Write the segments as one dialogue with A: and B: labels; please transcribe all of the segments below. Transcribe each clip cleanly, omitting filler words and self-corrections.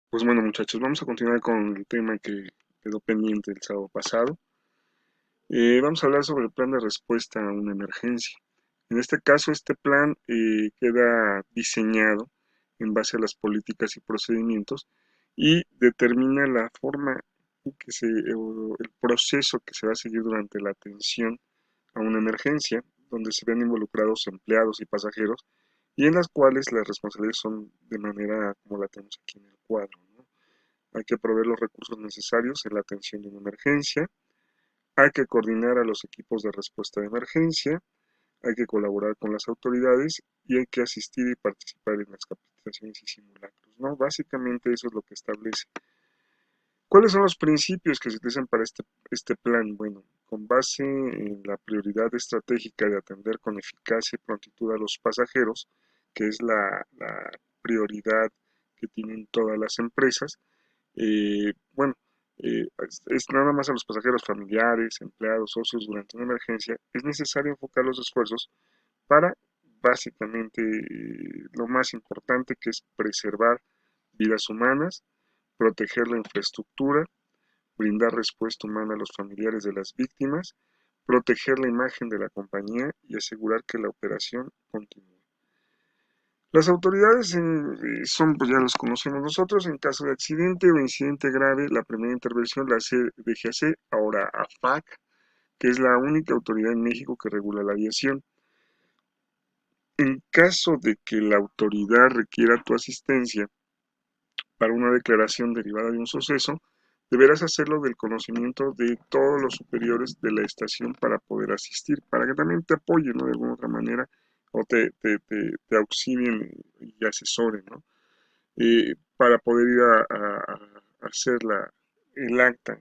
A: Pues bueno, muchachos, vamos a continuar con el tema que quedó pendiente el sábado pasado. Vamos a hablar sobre el plan de respuesta a una emergencia. En este caso, este plan queda diseñado en base a las políticas y procedimientos y determina la forma o el proceso que se va a seguir durante la atención a una emergencia, donde se ven involucrados empleados y pasajeros, y en las cuales las responsabilidades son de manera como la tenemos aquí en el cuadro, ¿no? Hay que proveer los recursos necesarios en la atención de una emergencia, hay que coordinar a los equipos de respuesta de emergencia, hay que colaborar con las autoridades y hay que asistir y participar en las capacitaciones y simulacros, ¿no? Básicamente eso es lo que establece. ¿Cuáles son los principios que se utilizan para este plan? Bueno, con base en la prioridad estratégica de atender con eficacia y prontitud a los pasajeros, que es la prioridad que tienen todas las empresas, bueno, es nada más a los pasajeros familiares, empleados, socios durante una emergencia, es necesario enfocar los esfuerzos para básicamente lo más importante que es preservar vidas humanas, proteger la infraestructura, brindar respuesta humana a los familiares de las víctimas, proteger la imagen de la compañía y asegurar que la operación continúe. Las autoridades son, pues ya los conocemos nosotros, en caso de accidente o incidente grave, la primera intervención la hace DGAC, ahora AFAC, que es la única autoridad en México que regula la aviación. En caso de que la autoridad requiera tu asistencia para una declaración derivada de un suceso, deberás hacerlo del conocimiento de todos los superiores de la estación para poder asistir, para que también te apoyen, ¿no? De alguna otra manera, o te auxilien y asesoren, ¿no? Para poder ir a hacer el acta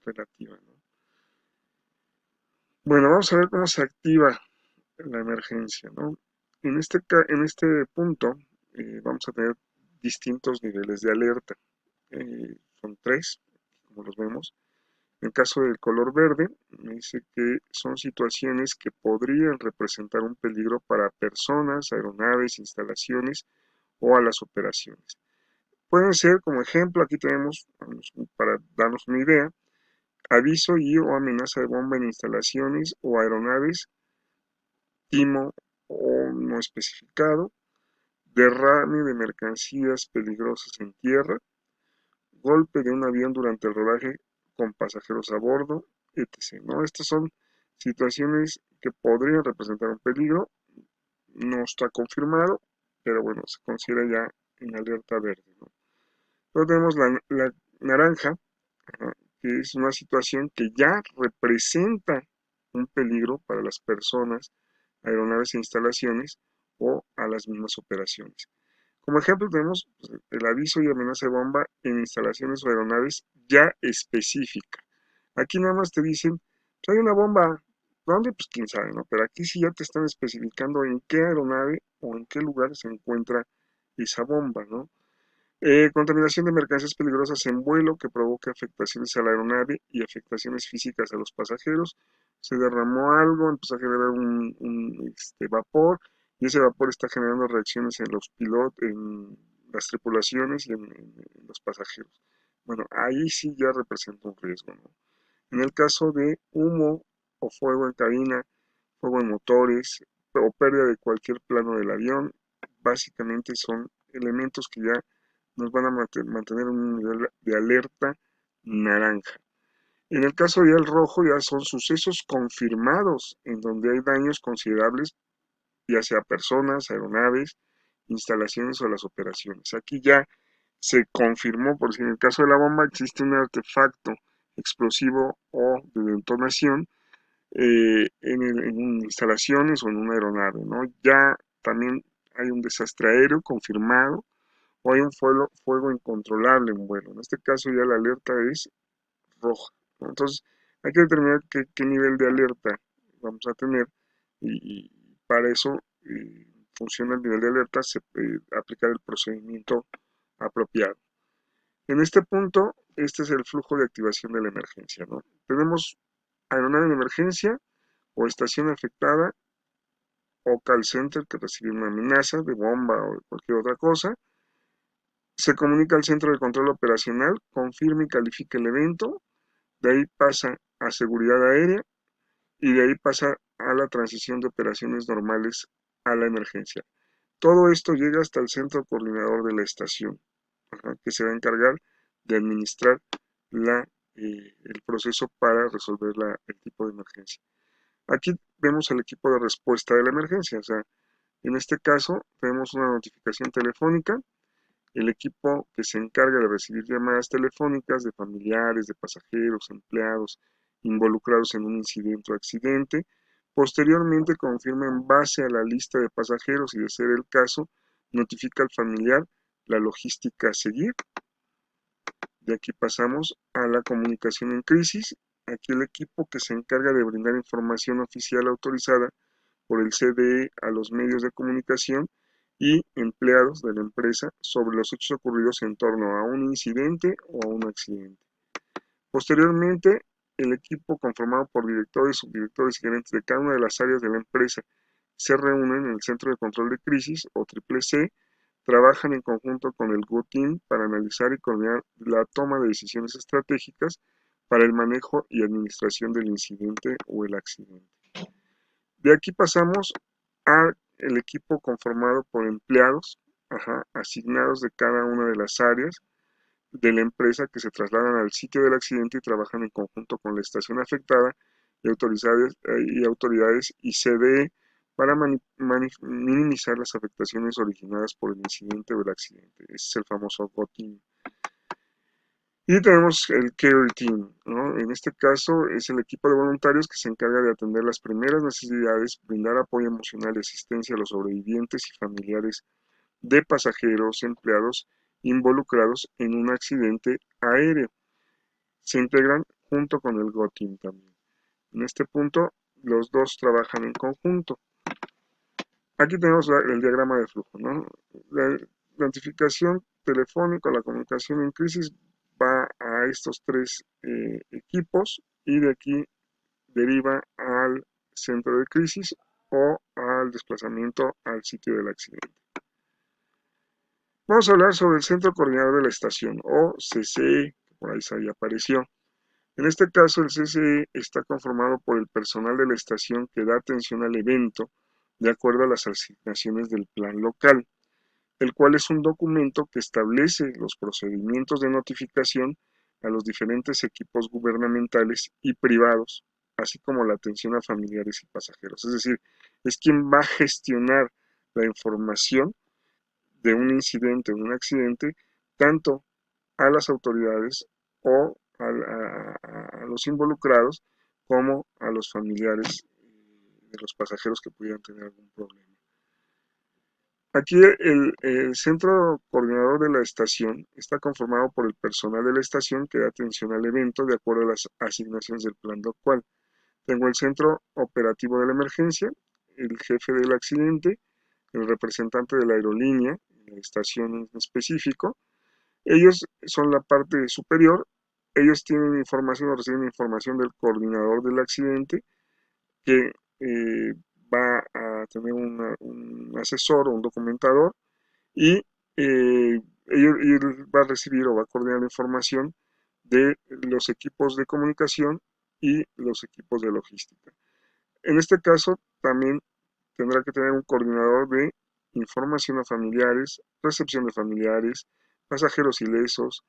A: relativa, ¿no? Bueno, vamos a ver cómo se activa la emergencia, ¿no? En este punto vamos a tener distintos niveles de alerta. Son tres, como los vemos. En el caso del color verde, me dice que son situaciones que podrían representar un peligro para personas, aeronaves, instalaciones o a las operaciones. Pueden ser, como ejemplo, aquí tenemos, para darnos una idea, aviso y o amenaza de bomba en instalaciones o aeronaves, timo o no especificado, derrame de mercancías peligrosas en tierra, golpe de un avión durante el rodaje con pasajeros a bordo, etc., ¿no? Estas son situaciones que podrían representar un peligro, no está confirmado, pero bueno, se considera ya en alerta verde, ¿no? Luego tenemos la naranja, que es una situación que ya representa un peligro para las personas, aeronaves e instalaciones o a las mismas operaciones. Como ejemplo tenemos pues, el aviso y amenaza de bomba en instalaciones o aeronaves ya específica. Aquí nada más te dicen, pues hay una bomba, ¿dónde? Pues quién sabe, ¿no? Pero aquí sí ya te están especificando en qué aeronave o en qué lugar se encuentra esa bomba, ¿no? Contaminación de mercancías peligrosas en vuelo que provoca afectaciones a la aeronave y afectaciones físicas a los pasajeros. Se derramó algo, empezó a generar vapor y ese vapor está generando reacciones en los pilotos, en las tripulaciones y en los pasajeros. Bueno, ahí sí ya representa un riesgo, ¿no? En el caso de humo o fuego en cabina, fuego en motores o pérdida de cualquier plano del avión, básicamente son elementos que ya nos van a mantener en un nivel de alerta naranja. En el caso ya el rojo ya son sucesos confirmados en donde hay daños considerables, ya sea personas, aeronaves, instalaciones o las operaciones. Aquí ya se confirmó, por si en el caso de la bomba existe un artefacto explosivo o de detonación en instalaciones o en una aeronave, ¿no? Ya también hay un desastre aéreo confirmado o hay un fuego incontrolable en vuelo. En este caso ya la alerta es roja, ¿no? Entonces hay que determinar qué nivel de alerta vamos a tener y para eso funciona el nivel de alerta, se puede aplicar el procedimiento apropiado. En este punto, este es el flujo de activación de la emergencia, ¿no? Tenemos aeronave en emergencia o estación afectada o call center que recibe una amenaza de bomba o de cualquier otra cosa. Se comunica al centro de control operacional, confirma y califica el evento, de ahí pasa a seguridad aérea y de ahí pasa a la transición de operaciones normales a la emergencia. Todo esto llega hasta el centro coordinador de la estación, que se va a encargar de administrar el proceso para resolver el tipo de emergencia. Aquí vemos el equipo de respuesta de la emergencia, o sea, en este caso tenemos una notificación telefónica, el equipo que se encarga de recibir llamadas telefónicas de familiares, de pasajeros, empleados involucrados en un incidente o accidente. Posteriormente confirma en base a la lista de pasajeros y de ser el caso, notifica al familiar la logística a seguir. De aquí pasamos a la comunicación en crisis. Aquí el equipo que se encarga de brindar información oficial autorizada por el CDE a los medios de comunicación y empleados de la empresa sobre los hechos ocurridos en torno a un incidente o a un accidente. Posteriormente, el equipo conformado por directores, subdirectores y gerentes de cada una de las áreas de la empresa se reúnen en el Centro de Control de Crisis o CCC, trabajan en conjunto con el GO-Team para analizar y coordinar la toma de decisiones estratégicas para el manejo y administración del incidente o el accidente. De aquí pasamos al equipo conformado por empleados, asignados de cada una de las áreas de la empresa que se trasladan al sitio del accidente y trabajan en conjunto con la estación afectada y autoridades y CDE para minimizar las afectaciones originadas por el incidente o el accidente. Ese es el famoso GOTIN. Y tenemos el Care Team, ¿no? En este caso es el equipo de voluntarios que se encarga de atender las primeras necesidades, brindar apoyo emocional y asistencia a los sobrevivientes y familiares de pasajeros empleados involucrados en un accidente aéreo. Se integran junto con el GOTIM también. En este punto, los dos trabajan en conjunto. Aquí tenemos el diagrama de flujo, ¿no? La notificación telefónica, la comunicación en crisis va a estos tres equipos y de aquí deriva al centro de crisis o al desplazamiento al sitio del accidente. Vamos a hablar sobre el Centro Coordinador de la Estación o CCE, que por ahí ya apareció. En este caso, el CCE está conformado por el personal de la estación que da atención al evento de acuerdo a las asignaciones del plan local, el cual es un documento que establece los procedimientos de notificación a los diferentes equipos gubernamentales y privados, así como la atención a familiares y pasajeros. Es decir, es quien va a gestionar la información de un incidente o un accidente, tanto a las autoridades o a los involucrados como a los familiares de los pasajeros que pudieran tener algún problema. Aquí el centro coordinador de la estación está conformado por el personal de la estación que da atención al evento de acuerdo a las asignaciones del plan local. Tengo el centro operativo de la emergencia, el jefe del accidente, el representante de la aerolínea, la estación en específico. Ellos son la parte superior, ellos tienen información o reciben información del coordinador del accidente que va a tener un asesor o un documentador y él va a recibir o va a coordinar la información de los equipos de comunicación y los equipos de logística. En este caso, también tendrá que tener un coordinador de información a familiares, recepción de familiares, pasajeros ilesos,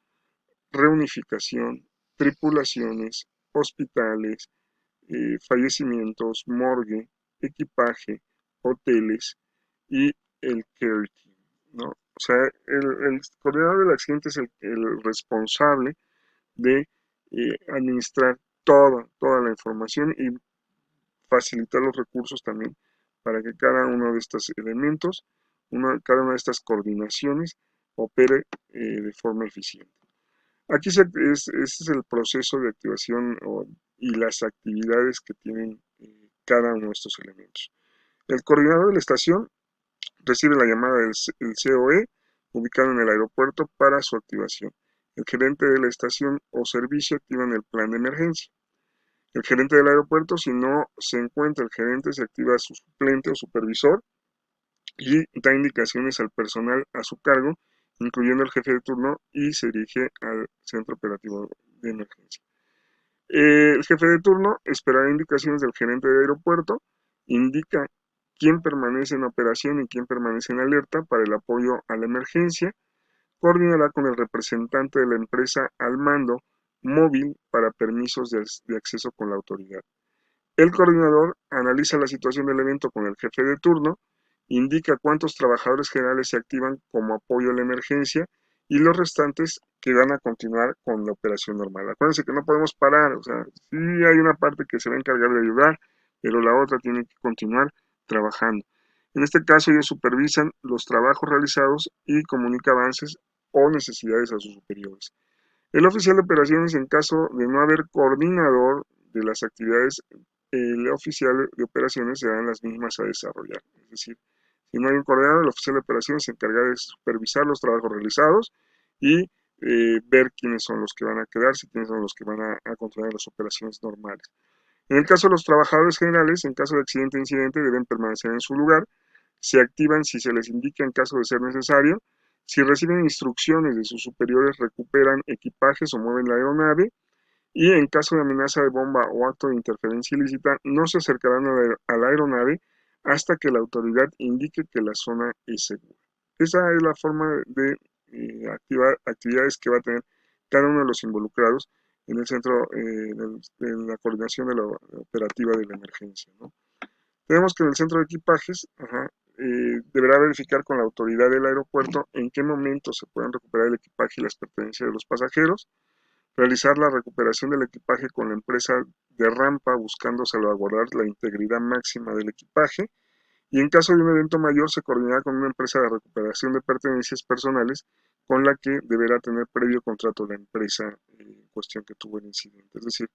A: reunificación, tripulaciones, hospitales, fallecimientos, morgue, equipaje, hoteles y el care team, ¿no? O sea, el coordinador del accidente es el responsable de administrar toda la información y facilitar los recursos también para que cada uno de estos elementos, cada una de estas coordinaciones opere de forma eficiente. Aquí ese es el proceso de activación y las actividades que tienen cada uno de estos elementos. El coordinador de la estación recibe la llamada del COE ubicado en el aeropuerto para su activación. El gerente de la estación o servicio activa el plan de emergencia. El gerente del aeropuerto, si no se encuentra el gerente, se activa su suplente o supervisor y da indicaciones al personal a su cargo incluyendo el jefe de turno, y se dirige al centro operativo de emergencia. El jefe de turno esperará indicaciones del gerente de aeropuerto, indica quién permanece en operación y quién permanece en alerta para el apoyo a la emergencia, coordinará con el representante de la empresa al mando móvil para permisos de acceso con la autoridad. El coordinador analiza la situación del evento con el jefe de turno, indica cuántos trabajadores generales se activan como apoyo a la emergencia y los restantes que van a continuar con la operación normal. Acuérdense que no podemos parar, o sea, sí hay una parte que se va a encargar de ayudar, pero la otra tiene que continuar trabajando. En este caso, ellos supervisan los trabajos realizados y comunica avances o necesidades a sus superiores. El oficial de operaciones, en caso de no haber coordinador de las actividades, el oficial de operaciones serán las mismas a desarrollar. Es decir, si no hay un coordinador, el oficial de operaciones se encargará de supervisar los trabajos realizados y ver quiénes son los que van a quedarse, quiénes son los que van a continuar las operaciones normales. En el caso de los trabajadores generales, en caso de accidente o incidente, deben permanecer en su lugar, se activan si se les indica en caso de ser necesario, si reciben instrucciones de sus superiores, recuperan equipajes o mueven la aeronave, y en caso de amenaza de bomba o acto de interferencia ilícita, no se acercarán a la aeronave hasta que la autoridad indique que la zona es segura. Esa es la forma de actividades que va a tener cada uno de los involucrados en el centro, en la coordinación de la operativa de la emergencia, ¿no? Tenemos que en el centro de equipajes, deberá verificar con la autoridad del aeropuerto en qué momento se pueden recuperar el equipaje y las pertenencias de los pasajeros, realizar la recuperación del equipaje con la empresa de rampa buscando salvaguardar la integridad máxima del equipaje, y en caso de un evento mayor se coordinará con una empresa de recuperación de pertenencias personales con la que deberá tener previo contrato la empresa en cuestión que tuvo el incidente. Es decir,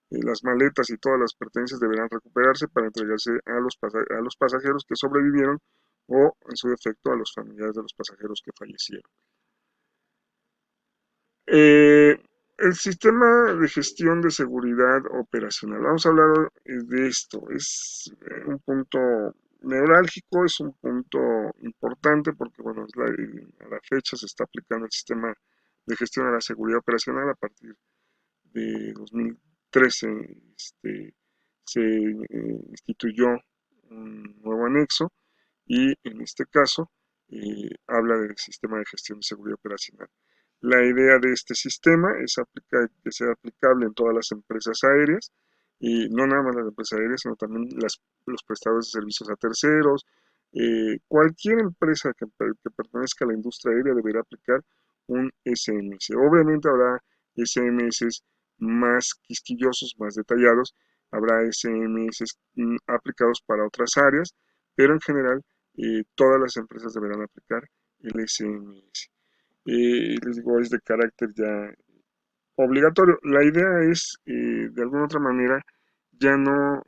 A: las maletas y todas las pertenencias deberán recuperarse para entregarse a los pasajeros que sobrevivieron o, en su defecto, a los familiares de los pasajeros que fallecieron. Eh, el sistema de gestión de seguridad operacional. Vamos a hablar de esto. Es un punto neurálgico, es un punto importante porque, bueno, a la fecha se está aplicando el sistema de gestión de la seguridad operacional a partir de 2013. Se instituyó un nuevo anexo y en este caso habla del sistema de gestión de seguridad operacional. La idea de este sistema es que sea aplicable en todas las empresas aéreas, y no nada más las empresas aéreas, sino también los prestadores de servicios a terceros. Cualquier empresa que pertenezca a la industria aérea deberá aplicar un SMS. Obviamente habrá SMS más quisquillosos, más detallados, habrá SMS aplicados para otras áreas, pero en general todas las empresas deberán aplicar el SMS. Les digo, es de carácter ya obligatorio. La idea es, de alguna otra manera, ya no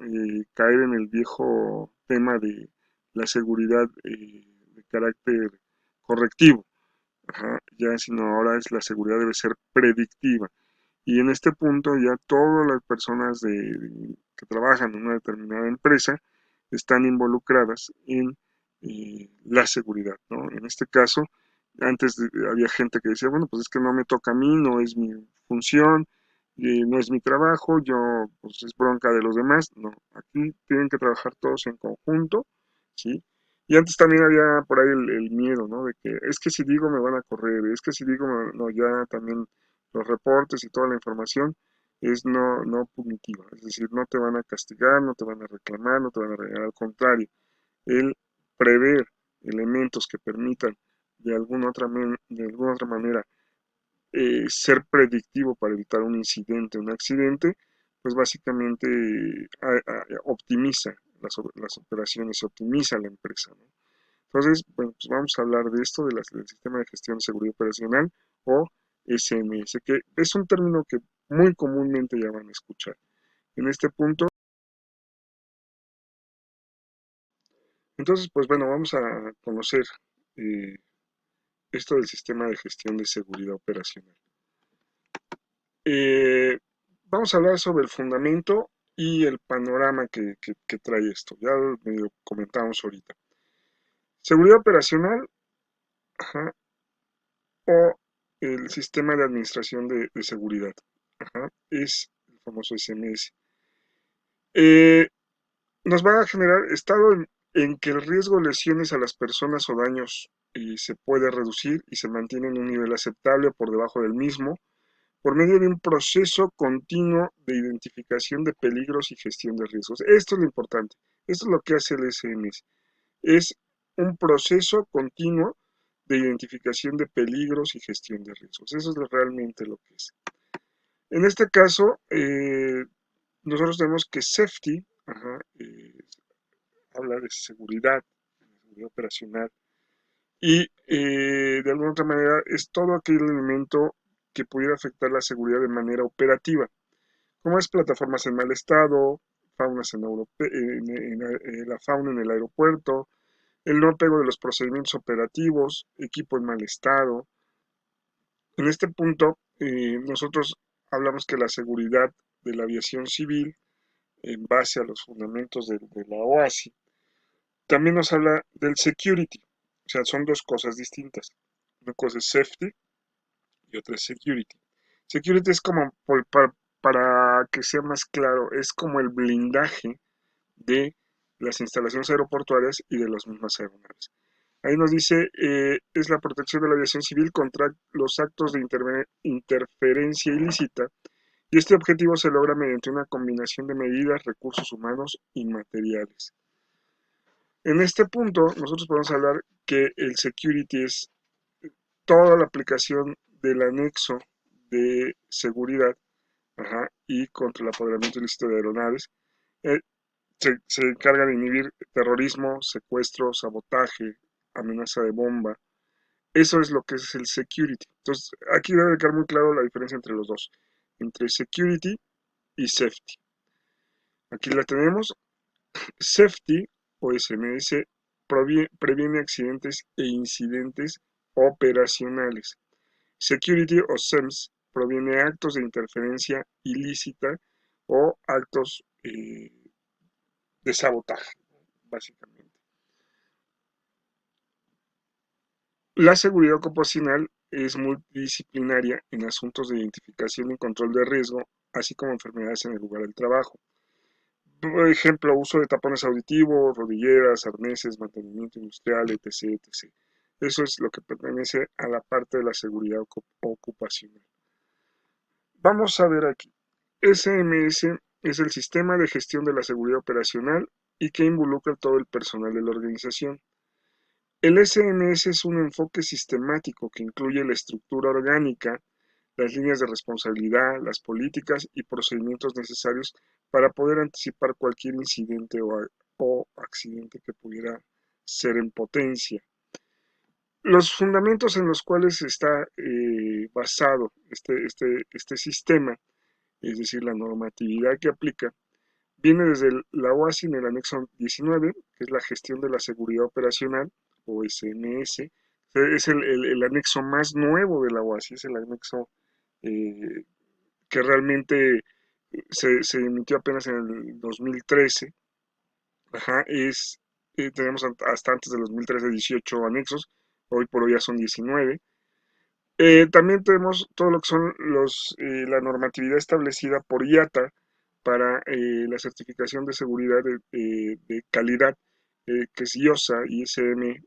A: caer en el viejo tema de la seguridad de carácter correctivo, ya, sino ahora es la seguridad debe ser predictiva. Y en este punto ya todas las personas que trabajan en una determinada empresa están involucradas en la seguridad, ¿no? En este caso, antes había gente que decía, bueno, pues es que no me toca a mí, no es mi función, no es mi trabajo, yo, pues es bronca de los demás. No, aquí tienen que trabajar todos en conjunto, ¿sí? Y antes también había por ahí el miedo, ¿no? De que es que si digo me van a correr, es que si digo, no, ya también los reportes y toda la información es no punitiva, es decir, no te van a castigar, no te van a reclamar, no te van a regalar, al contrario, el prever elementos que permitan de alguna otra manera ser predictivo para evitar un incidente, un accidente, pues básicamente optimiza las operaciones, optimiza la empresa, ¿no? Entonces, bueno, pues vamos a hablar de esto, del sistema de gestión de seguridad operacional o SMS, que es un término que muy comúnmente ya van a escuchar. En este punto, entonces, pues bueno, vamos a conocer eh, esto del sistema de gestión de seguridad operacional. Eh, Vamos a hablar sobre el fundamento y el panorama que trae esto. Ya medio comentamos ahorita. Seguridad operacional, ajá, o el sistema de administración de seguridad. Ajá, es el famoso SMS. Eh, Nos va a generar estado en que el riesgo de lesiones a las personas o daños se puede reducir y se mantiene en un nivel aceptable o por debajo del mismo por medio de un proceso continuo de identificación de peligros y gestión de riesgos. Esto es lo importante. Esto es lo que hace el SMS. Es un proceso continuo de identificación de peligros y gestión de riesgos. Eso es realmente lo que es. En este caso, nosotros tenemos que safety, ajá, habla de seguridad operacional, y de alguna otra manera es todo aquel elemento que pudiera afectar la seguridad de manera operativa, como es plataformas en mal estado, faunas la fauna en el aeropuerto, el no apego de los procedimientos operativos, equipo en mal estado. En este punto, nosotros hablamos que la seguridad de la aviación civil, en base a los fundamentos de la OASI, también nos habla del security. O sea, son dos cosas distintas. Una cosa es safety y otra es security. Security es como, para que sea más claro, es como el blindaje de las instalaciones aeroportuarias y de las mismas aeronaves. Ahí nos dice, es la protección de la aviación civil contra los actos de interferencia ilícita, y este objetivo se logra mediante una combinación de medidas, recursos humanos y materiales. En este punto, nosotros podemos hablar que el security es toda la aplicación del anexo de seguridad, ajá, y contra el apoderamiento ilícito de aeronaves. Eh, se encarga de inhibir terrorismo, secuestro, sabotaje, amenaza de bomba. Eso es lo que es el security. Entonces, aquí debe quedar muy claro la diferencia entre los dos, entre security y safety. Aquí la tenemos. Safety o SMS previene accidentes e incidentes operacionales. Security o SEMS proviene de actos de interferencia ilícita o actos de sabotaje, básicamente. La seguridad ocupacional es multidisciplinaria en asuntos de identificación y control de riesgo, así como enfermedades en el lugar del trabajo. Por ejemplo, uso de tapones auditivos, rodilleras, arneses, mantenimiento industrial, etc., etc. Eso es lo que pertenece a la parte de la seguridad ocupacional. Vamos a ver aquí. SMS es el sistema de gestión de la seguridad operacional y que involucra a todo el personal de la organización. El SMS es un enfoque sistemático que incluye la estructura orgánica, las líneas de responsabilidad, las políticas y procedimientos necesarios para poder anticipar cualquier incidente o accidente que pudiera ser en potencia. Los fundamentos en los cuales está basado este sistema, es decir, la normatividad que aplica, viene desde la OASI en el anexo 19, que es la gestión de la seguridad operacional, o SMS. Es el anexo más nuevo de la OASI, es el anexo eh, que realmente se emitió apenas en el 2013. Ajá, tenemos hasta antes del 2013 18 anexos, hoy por hoy ya son 19. También tenemos todo lo que son la normatividad establecida por IATA para la certificación de seguridad de calidad, que es IOSA, ISMED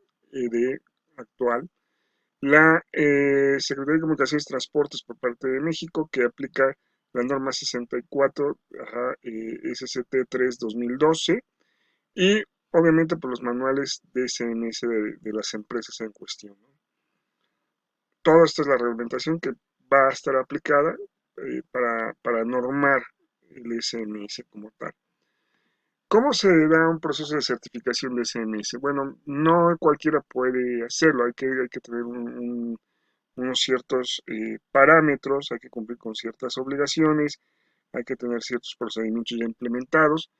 A: actual. La Secretaría de Comunicaciones y Transportes por parte de México, que aplica la norma 64, ajá, SCT 3 2012, y obviamente por los manuales de SMS de las empresas en cuestión, ¿no? Toda esta es la reglamentación que va a estar aplicada para normar el SMS como tal. ¿Cómo se da un proceso de certificación de SMS? Bueno, no cualquiera puede hacerlo, hay que tener unos ciertos parámetros, hay que cumplir con ciertas obligaciones, hay que tener ciertos procedimientos ya implementados,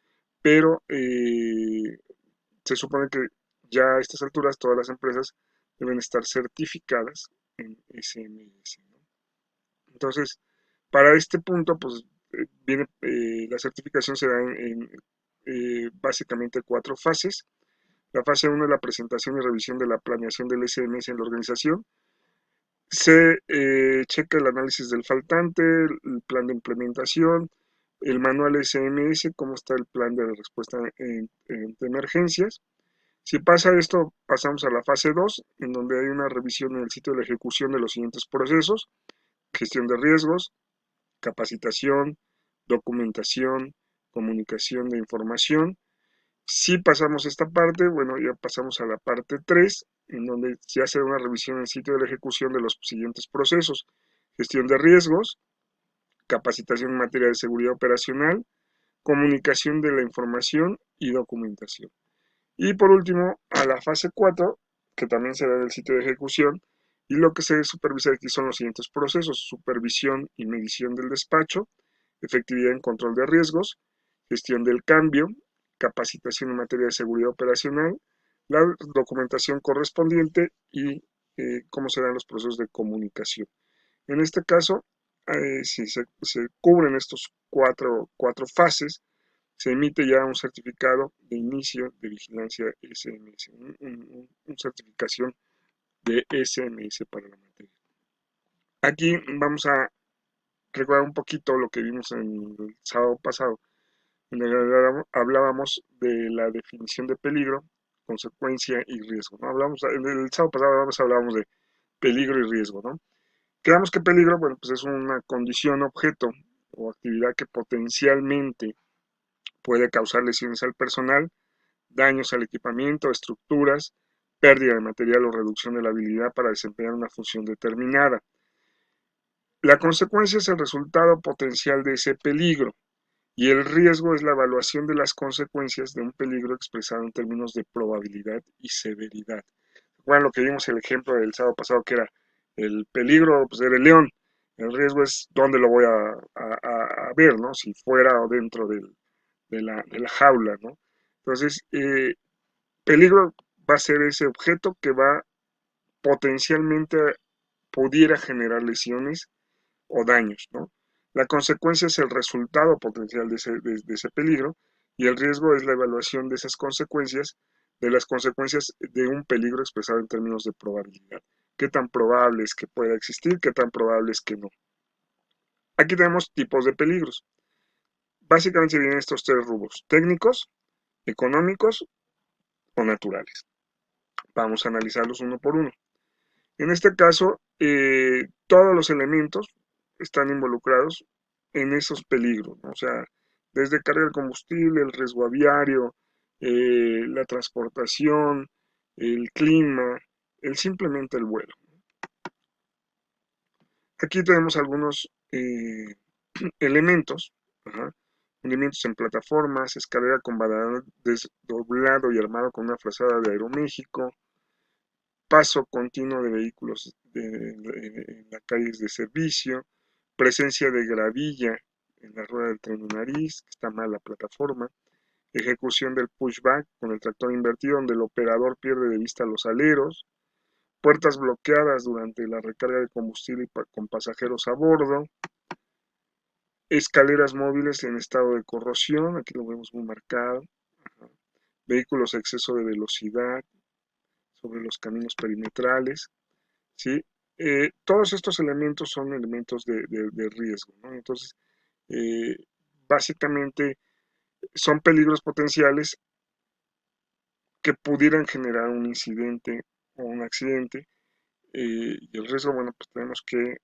A: pero se supone que ya a estas alturas todas las empresas deben estar certificadas en SMS, ¿no? Entonces, para este punto, pues la certificación se da en básicamente cuatro fases. La fase 1 es la presentación y revisión de la planeación del SMS en la organización. Se checa el análisis del faltante, el plan de implementación, el manual SMS, cómo está el plan de respuesta de emergencias. Si pasa esto, pasamos a la fase 2, en donde hay una revisión en el sitio de la ejecución de los siguientes procesos: gestión de riesgos, capacitación, documentación, comunicación de información. Si pasamos esta parte, bueno, ya pasamos a la parte 3, en donde se hace una revisión en el sitio de la ejecución de los siguientes procesos: gestión de riesgos, capacitación en materia de seguridad operacional, comunicación de la información y documentación. Y por último, a la fase 4, que también se da en el sitio de ejecución, y lo que se supervisa aquí son los siguientes procesos: supervisión y medición del despacho, efectividad en control de riesgos, gestión del cambio, capacitación en materia de seguridad operacional, la documentación correspondiente y cómo se dan los procesos de comunicación. En este caso, si se cubren estos cuatro fases, se emite ya un certificado de inicio de vigilancia SMS, una certificación de SMS para la materia. Aquí vamos a recordar un poquito lo que vimos en el sábado pasado, en el que hablábamos de la definición de peligro, consecuencia y riesgo, ¿no? En el sábado pasado hablábamos de peligro y riesgo, ¿no? Creamos que peligro, bueno, pues es una condición, objeto o actividad que potencialmente puede causar lesiones al personal, daños al equipamiento, estructuras, pérdida de material o reducción de la habilidad para desempeñar una función determinada. La consecuencia es el resultado potencial de ese peligro, y el riesgo es la evaluación de las consecuencias de un peligro expresado en términos de probabilidad y severidad. Bueno, lo que vimos el ejemplo del sábado pasado, que era el peligro, pues era el león. El riesgo es dónde lo voy a ver, ¿no? Si fuera o dentro de la jaula, ¿no? Entonces, peligro va a ser ese objeto que va potencialmente pudiera generar lesiones o daños, ¿no? La consecuencia es el resultado potencial de ese peligro, y el riesgo es la evaluación de esas consecuencias, de las consecuencias de un peligro expresado en términos de probabilidad. ¿Qué tan probable es que pueda existir? ¿Qué tan probable es que no? Aquí tenemos tipos de peligros. Básicamente se vienen estos tres rubros: técnicos, económicos o naturales. Vamos a analizarlos uno por uno. En este caso, todos los elementos están involucrados en esos peligros, ¿no? O sea, desde carga de combustible, el riesgo aviario, la transportación, el clima, simplemente el vuelo. Aquí tenemos algunos elementos, ajá, hundimientos en plataformas, escalera con badana desdoblado y armado con una frazada de Aeroméxico, paso continuo de vehículos en las calles de servicio, presencia de gravilla en la rueda del tren de nariz, que está mal la plataforma, ejecución del pushback con el tractor invertido, donde el operador pierde de vista los aleros, puertas bloqueadas durante la recarga de combustible con pasajeros a bordo, escaleras móviles en estado de corrosión, aquí lo vemos muy marcado, vehículos a exceso de velocidad sobre los caminos perimetrales, ¿sí? Todos estos elementos son elementos de riesgo, ¿no? Entonces, eh, básicamente son peligros potenciales que pudieran generar un incidente o un accidente, y el riesgo, bueno, pues tenemos que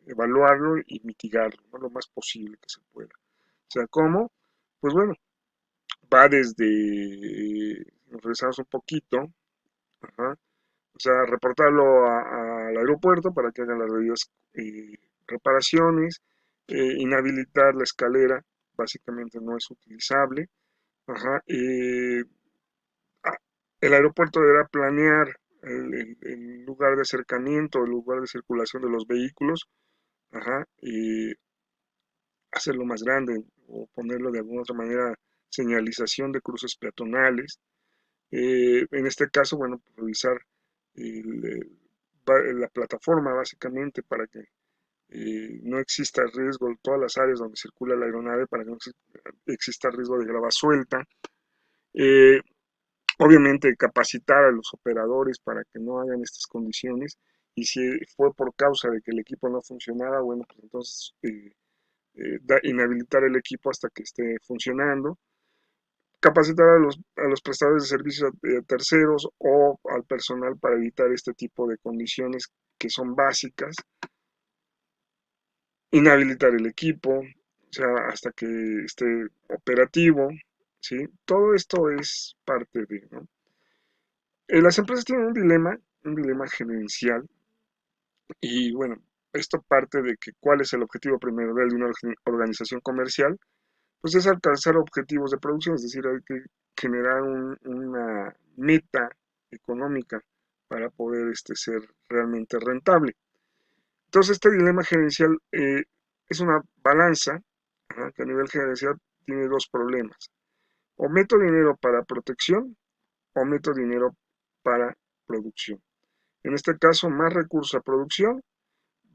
A: evaluarlo y mitigarlo, ¿no? Lo más posible que se pueda. O sea, ¿cómo? Pues bueno, va desde, nos regresamos un poquito, ajá, o sea, reportarlo al aeropuerto para que hagan las debidas reparaciones, inhabilitar la escalera, básicamente no es utilizable. Ajá, el aeropuerto deberá planear el lugar de acercamiento, el lugar de circulación de los vehículos, ajá, y hacerlo más grande o ponerlo de alguna otra manera, señalización de cruces peatonales. En este caso, bueno, pues revisar la plataforma básicamente para que no exista riesgo en todas las áreas donde circula la aeronave, para que no exista riesgo de grava suelta. Obviamente capacitar a los operadores para que no hagan estas condiciones, y si fue por causa de que el equipo no funcionaba, bueno, pues entonces inhabilitar el equipo hasta que esté funcionando, capacitar a los prestadores de servicios terceros o al personal para evitar este tipo de condiciones que son básicas, inhabilitar el equipo, o sea, hasta que esté operativo, ¿sí? Todo esto es parte de, ¿no? Las empresas tienen un dilema gerencial, y bueno, esto parte de que cuál es el objetivo primordial de una organización comercial, pues es alcanzar objetivos de producción, es decir, hay que generar una meta económica para poder ser realmente rentable. Entonces, este dilema gerencial es una balanza, ajá, que a nivel gerencial tiene dos problemas. O meto dinero para protección o meto dinero para producción. En este caso, más recursos a producción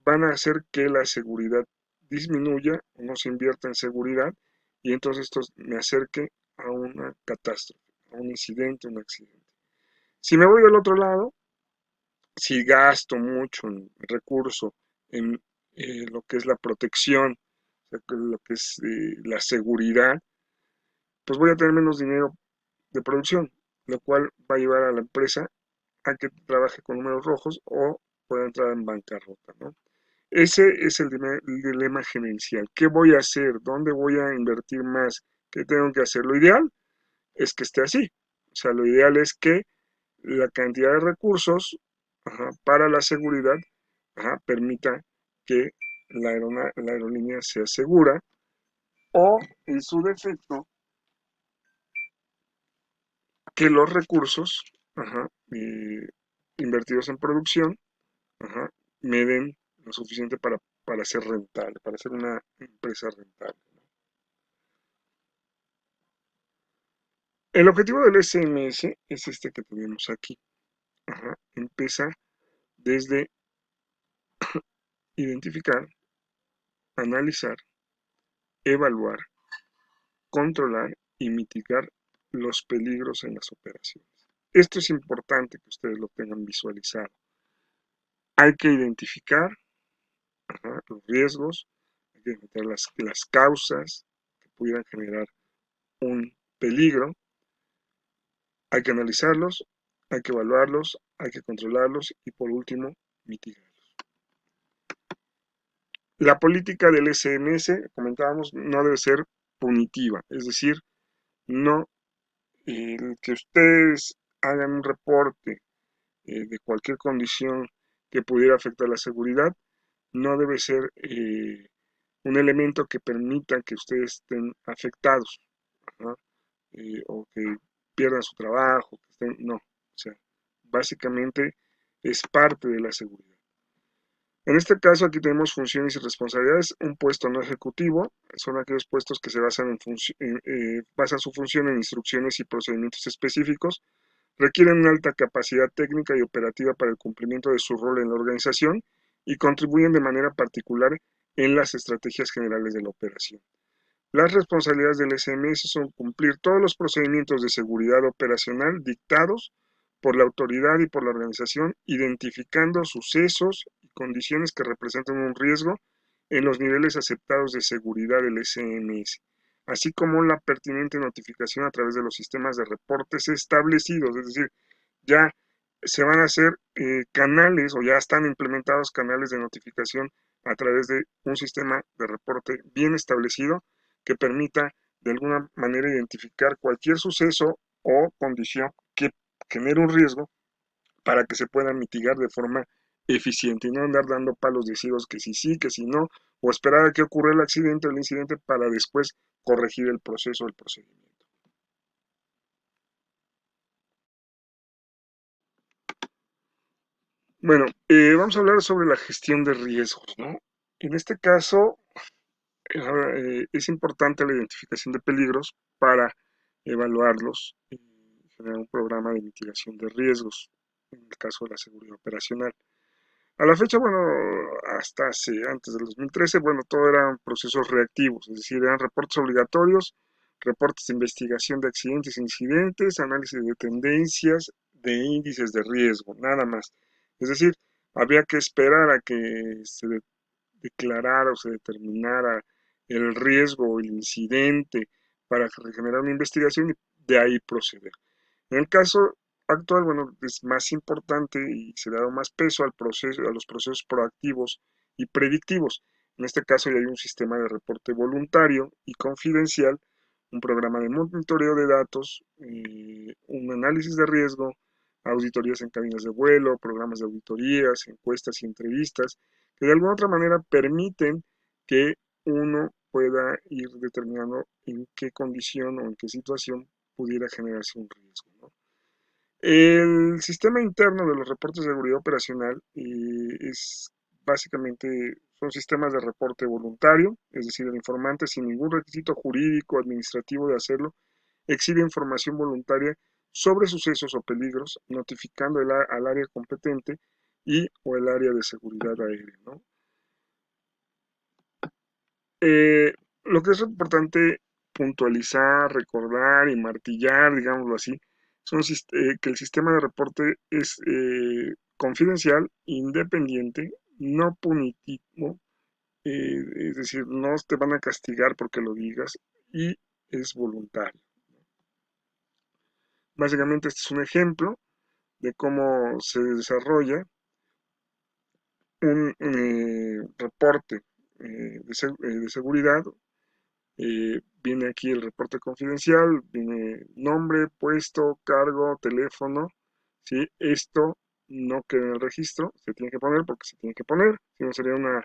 A: van a hacer que la seguridad disminuya o no se invierta en seguridad, y entonces esto me acerque a una catástrofe, a un incidente, un accidente. Si me voy del otro lado, si gasto mucho en recurso en lo que es la protección, o sea, lo que es la seguridad, pues voy a tener menos dinero de producción, lo cual va a llevar a la empresa a que trabaje con números rojos o pueda entrar en bancarrota, ¿no? Ese es el dilema gerencial. ¿Qué voy a hacer? ¿Dónde voy a invertir más? ¿Qué tengo que hacer? Lo ideal es que esté así. O sea, lo ideal es que la cantidad de recursos, ajá, para la seguridad, ajá, permita que la aerolínea sea segura, o en su defecto, que los recursos, ajá, invertidos en producción, ajá, me den lo suficiente para ser rentable, para ser una empresa rentable. El objetivo del SMS es este que tenemos aquí. Ajá. Empieza desde identificar, analizar, evaluar, controlar y mitigar los peligros en las operaciones. Esto es importante que ustedes lo tengan visualizado. Hay que identificar, ajá, los riesgos, hay que identificar las causas que pudieran generar un peligro, hay que analizarlos, hay que evaluarlos, hay que controlarlos y por último, mitigarlos. La política del SMS, comentábamos, no debe ser punitiva, es decir, no que ustedes hagan un reporte de cualquier condición que pudiera afectar la seguridad, no debe ser un elemento que permita que ustedes estén afectados, ¿no? O que pierdan su trabajo, no, o sea, básicamente es parte de la seguridad. En este caso aquí tenemos funciones y responsabilidades. Un puesto no ejecutivo son aquellos puestos que se basan su función en instrucciones y procedimientos específicos, requieren una alta capacidad técnica y operativa para el cumplimiento de su rol en la organización y contribuyen de manera particular en las estrategias generales de la operación. Las responsabilidades del SMS son cumplir todos los procedimientos de seguridad operacional dictados por la autoridad y por la organización, identificando sucesos y condiciones que representan un riesgo en los niveles aceptados de seguridad del SMS, así como la pertinente notificación a través de los sistemas de reportes establecidos, es decir, ya se van a hacer canales o ya están implementados canales de notificación a través de un sistema de reporte bien establecido que permita de alguna manera identificar cualquier suceso o condición que genere un riesgo para que se pueda mitigar de forma eficiente y no andar dando palos de ciegos que sí, que si no, o esperar a que ocurra el accidente o el incidente para después corregir el proceso o el procedimiento. Bueno, vamos a hablar sobre la gestión de riesgos, ¿no? En este caso, es importante la identificación de peligros para evaluarlos y generar un programa de mitigación de riesgos, en el caso de la seguridad operacional. A la fecha, bueno, antes del 2013, bueno, todo eran procesos reactivos, es decir, eran reportes obligatorios, reportes de investigación de accidentes e incidentes, análisis de tendencias, de índices de riesgo, nada más. Es decir, Habría que esperar a que se declarara o se determinara el riesgo o el incidente para generar una investigación y de ahí proceder. En el caso actual, bueno, es más importante y se le ha dado más peso al proceso, a los procesos proactivos y predictivos. En este caso ya hay un sistema de reporte voluntario y confidencial, un programa de monitoreo de datos, un análisis de riesgo, auditorías en cabinas de vuelo, programas de auditorías, encuestas y entrevistas, que de alguna otra manera permiten que uno pueda ir determinando en qué condición o en qué situación pudiera generarse un riesgo, ¿no? El sistema interno de los reportes de seguridad operacional es básicamente, son sistemas de reporte voluntario, es decir, el informante sin ningún requisito jurídico o administrativo de hacerlo, exhibe información voluntaria sobre sucesos o peligros, notificando al área competente y o el área de seguridad aérea, ¿no? Eh, lo que es importante puntualizar, recordar y martillar, digámoslo así, que el sistema de reporte es confidencial, independiente, no punitivo, es decir, no te van a castigar porque lo digas y es voluntario. Básicamente este es un ejemplo de cómo se desarrolla un reporte de seguridad. Viene aquí el reporte confidencial, viene nombre, puesto, cargo, teléfono, ¿sí? Esto no queda en el registro, se tiene que poner porque se tiene que poner, si no sería un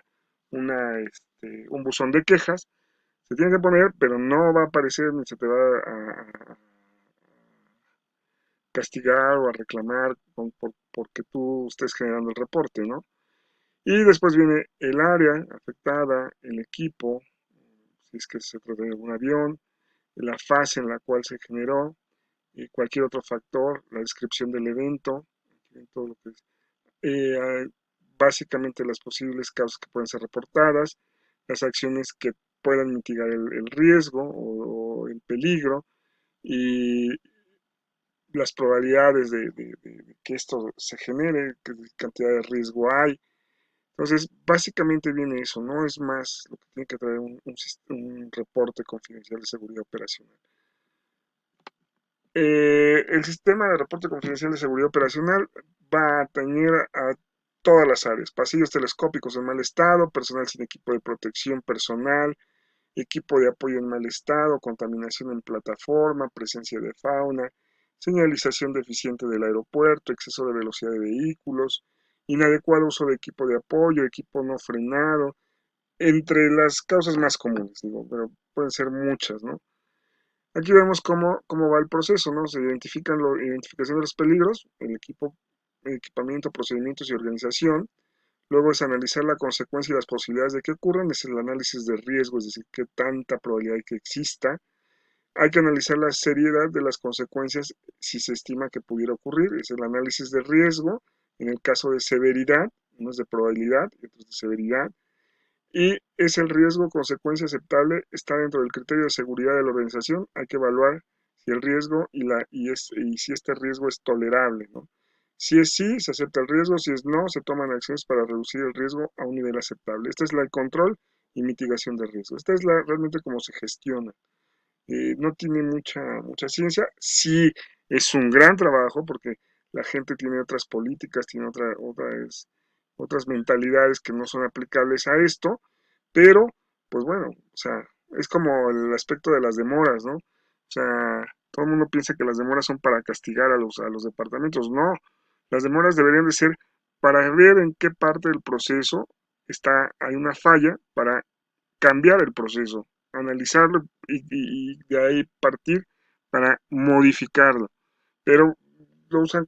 A: buzón de quejas, se tiene que poner, pero no va a aparecer ni se te va a castigar o a reclamar porque tú estés generando el reporte, ¿no? Y después viene el área afectada, el equipo, si es que se trata de un avión, la fase en la cual se generó, cualquier otro factor, la descripción del evento, todo lo que es, eh, básicamente las posibles causas que pueden ser reportadas, las acciones que puedan mitigar el riesgo o el peligro y las probabilidades de que esto se genere, qué cantidad de riesgo hay. Entonces, básicamente viene eso, no es más lo que tiene que traer un reporte confidencial de seguridad operacional. El sistema de reporte confidencial de seguridad operacional va a atañer a todas las áreas, pasillos telescópicos en mal estado, personal sin equipo de protección personal, equipo de apoyo en mal estado, contaminación en plataforma, presencia de fauna, señalización deficiente del aeropuerto, exceso de velocidad de vehículos, inadecuado uso de equipo de apoyo, equipo no frenado, entre las causas más comunes, digo, pero pueden ser muchas, ¿no? Aquí vemos cómo va el proceso, ¿no? Se identifican la identificación de los peligros, equipamiento, procedimientos y organización. Luego es analizar la consecuencia y las posibilidades de que ocurran, es el análisis de riesgo, es decir, qué tanta probabilidad hay que exista. Hay que analizar la seriedad de las consecuencias si se estima que pudiera ocurrir, es el análisis de riesgo, en el caso de severidad, uno es de probabilidad y otro es de severidad, y es el riesgo consecuencia aceptable, está dentro del criterio de seguridad de la organización, hay que evaluar si el riesgo y si este riesgo es tolerable, ¿no? Si es sí, se acepta el riesgo, si es no, se toman acciones para reducir el riesgo a un nivel aceptable. Esta es la control y mitigación de riesgo. Esta es realmente cómo se gestiona. No tiene mucha ciencia, sí es un gran trabajo porque la gente tiene otras políticas, tiene otras mentalidades que no son aplicables a esto, pero pues bueno, o sea, es como el aspecto de las demoras, ¿no? O sea, todo el mundo piensa que las demoras son para castigar a los departamentos, no, las demoras deberían de ser para ver en qué parte del proceso hay una falla para cambiar el proceso, analizarlo y de ahí partir para modificarlo. Pero lo usan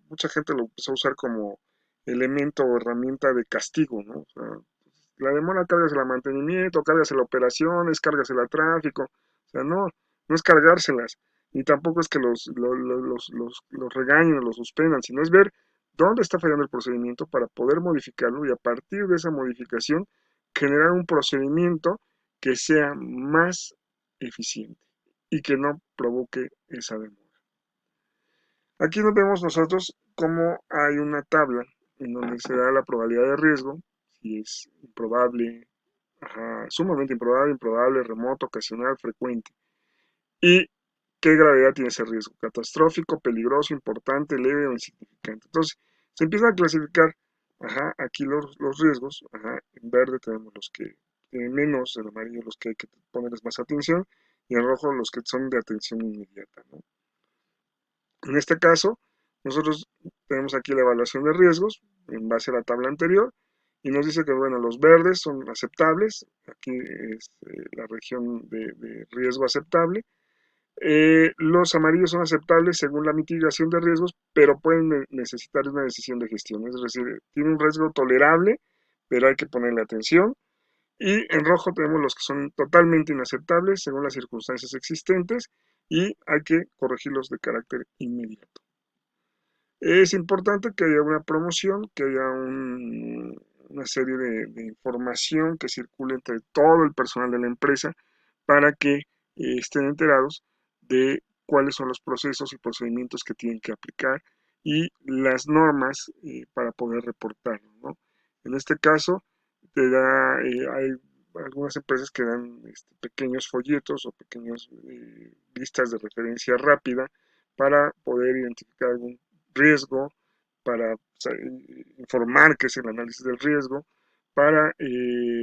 A: mucha gente lo empezó a usar como elemento o herramienta de castigo, ¿no? O sea, la demora cárgasela a mantenimiento, cárgasela a operaciones, cárgasela a tráfico. O sea, no es cargárselas, ni tampoco es que los regañen o los suspendan, sino es ver dónde está fallando el procedimiento para poder modificarlo y a partir de esa modificación generar un procedimiento que sea más eficiente y que no provoque esa demora. Aquí nos vemos nosotros cómo hay una tabla en donde se da la probabilidad de riesgo, si es improbable, sumamente improbable, improbable, remoto, ocasional, frecuente. ¿Y qué gravedad tiene ese riesgo? Catastrófico, peligroso, importante, leve o insignificante. Entonces, se empiezan a clasificar, aquí los riesgos, en verde tenemos los que tienen menos, en amarillo los que hay que ponerles más atención, y en rojo los que son de atención inmediata, ¿no? En este caso, nosotros tenemos aquí la evaluación de riesgos en base a la tabla anterior, y nos dice que, bueno, los verdes son aceptables, aquí es la región de riesgo aceptable. Los amarillos son aceptables según la mitigación de riesgos, pero pueden necesitar una decisión de gestión. Es decir, tiene un riesgo tolerable, pero hay que ponerle atención. Y en rojo tenemos los que son totalmente inaceptables según las circunstancias existentes y hay que corregirlos de carácter inmediato. Es importante que haya una promoción, que haya una serie de información que circule entre todo el personal de la empresa para que estén enterados de cuáles son los procesos y procedimientos que tienen que aplicar y las normas para poder reportarlo, ¿no? En este caso, hay algunas empresas que dan pequeños folletos o pequeñas listas de referencia rápida para poder identificar algún riesgo, para informar qué es el análisis del riesgo, para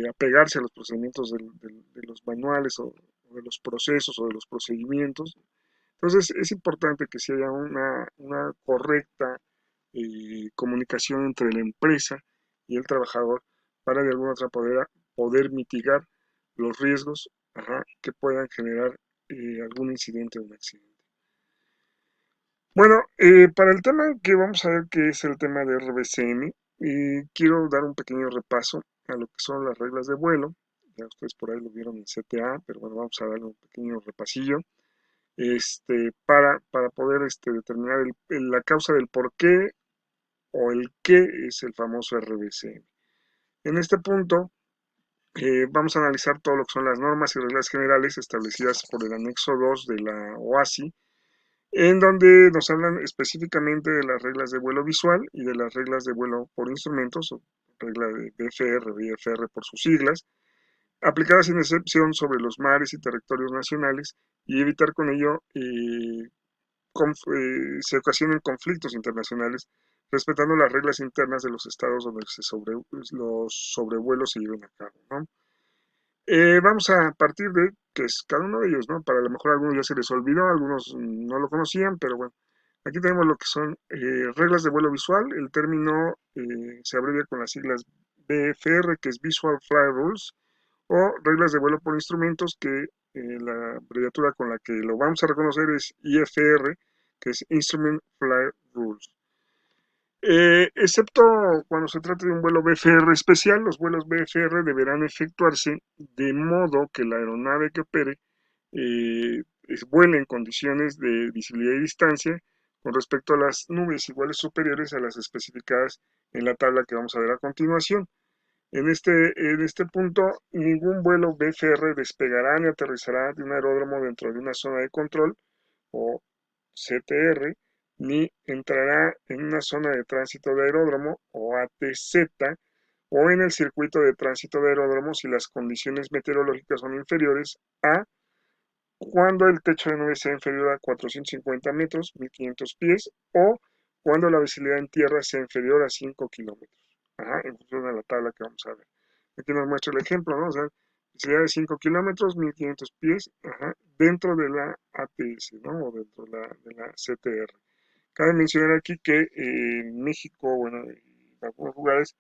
A: apegarse a los procedimientos de los manuales o de los procesos o de los procedimientos. Entonces es importante que se haya una correcta comunicación entre la empresa y el trabajador para de alguna otra poder mitigar los riesgos que puedan generar algún incidente o un accidente. Bueno, para el tema que vamos a ver que es el tema de RBCM, quiero dar un pequeño repaso a lo que son las reglas de vuelo. Ya ustedes por ahí lo vieron en CTA, pero bueno, vamos a darle un pequeño repasillo para poder determinar la causa del por qué o el qué es el famoso RBCM. En este punto, vamos a analizar todo lo que son las normas y reglas generales establecidas por el anexo 2 de la OASI, en donde nos hablan específicamente de las reglas de vuelo visual y de las reglas de vuelo por instrumentos, o regla de BFR, BFR por sus siglas, aplicadas sin excepción sobre los mares y territorios nacionales y evitar con ello se ocasionen conflictos internacionales, respetando las reglas internas de los estados donde los sobrevuelos se lleven a cabo, ¿no? Vamos a partir de que es cada uno de ellos, ¿no? Para a lo mejor a algunos ya se les olvidó, algunos no lo conocían, pero bueno, aquí tenemos lo que son reglas de vuelo visual. El término se abrevia con las siglas BFR, que es Visual Flight Rules, o reglas de vuelo por instrumentos, que la abreviatura con la que lo vamos a reconocer es IFR, que es Instrument Flight Rules. Excepto cuando se trate de un vuelo BFR especial, los vuelos BFR deberán efectuarse de modo que la aeronave que opere vuele en condiciones de visibilidad y distancia con respecto a las nubes iguales superiores a las especificadas en la tabla que vamos a ver a continuación. En este punto, ningún vuelo BFR despegará ni aterrizará de un aeródromo dentro de una zona de control o CTR, ni entrará en una zona de tránsito de aeródromo o ATZ o en el circuito de tránsito de aeródromo si las condiciones meteorológicas son inferiores a cuando el techo de nube sea inferior a 450 metros, 1500 pies, o cuando la visibilidad en tierra sea inferior a 5 kilómetros, en función de la tabla que vamos a ver. Aquí nos muestra el ejemplo, ¿no? O sea, visibilidad de 5 kilómetros, 1500 pies, dentro de la ATS, ¿no? O dentro de la CTR. Cabe mencionar aquí que en México, bueno, en algunos lugares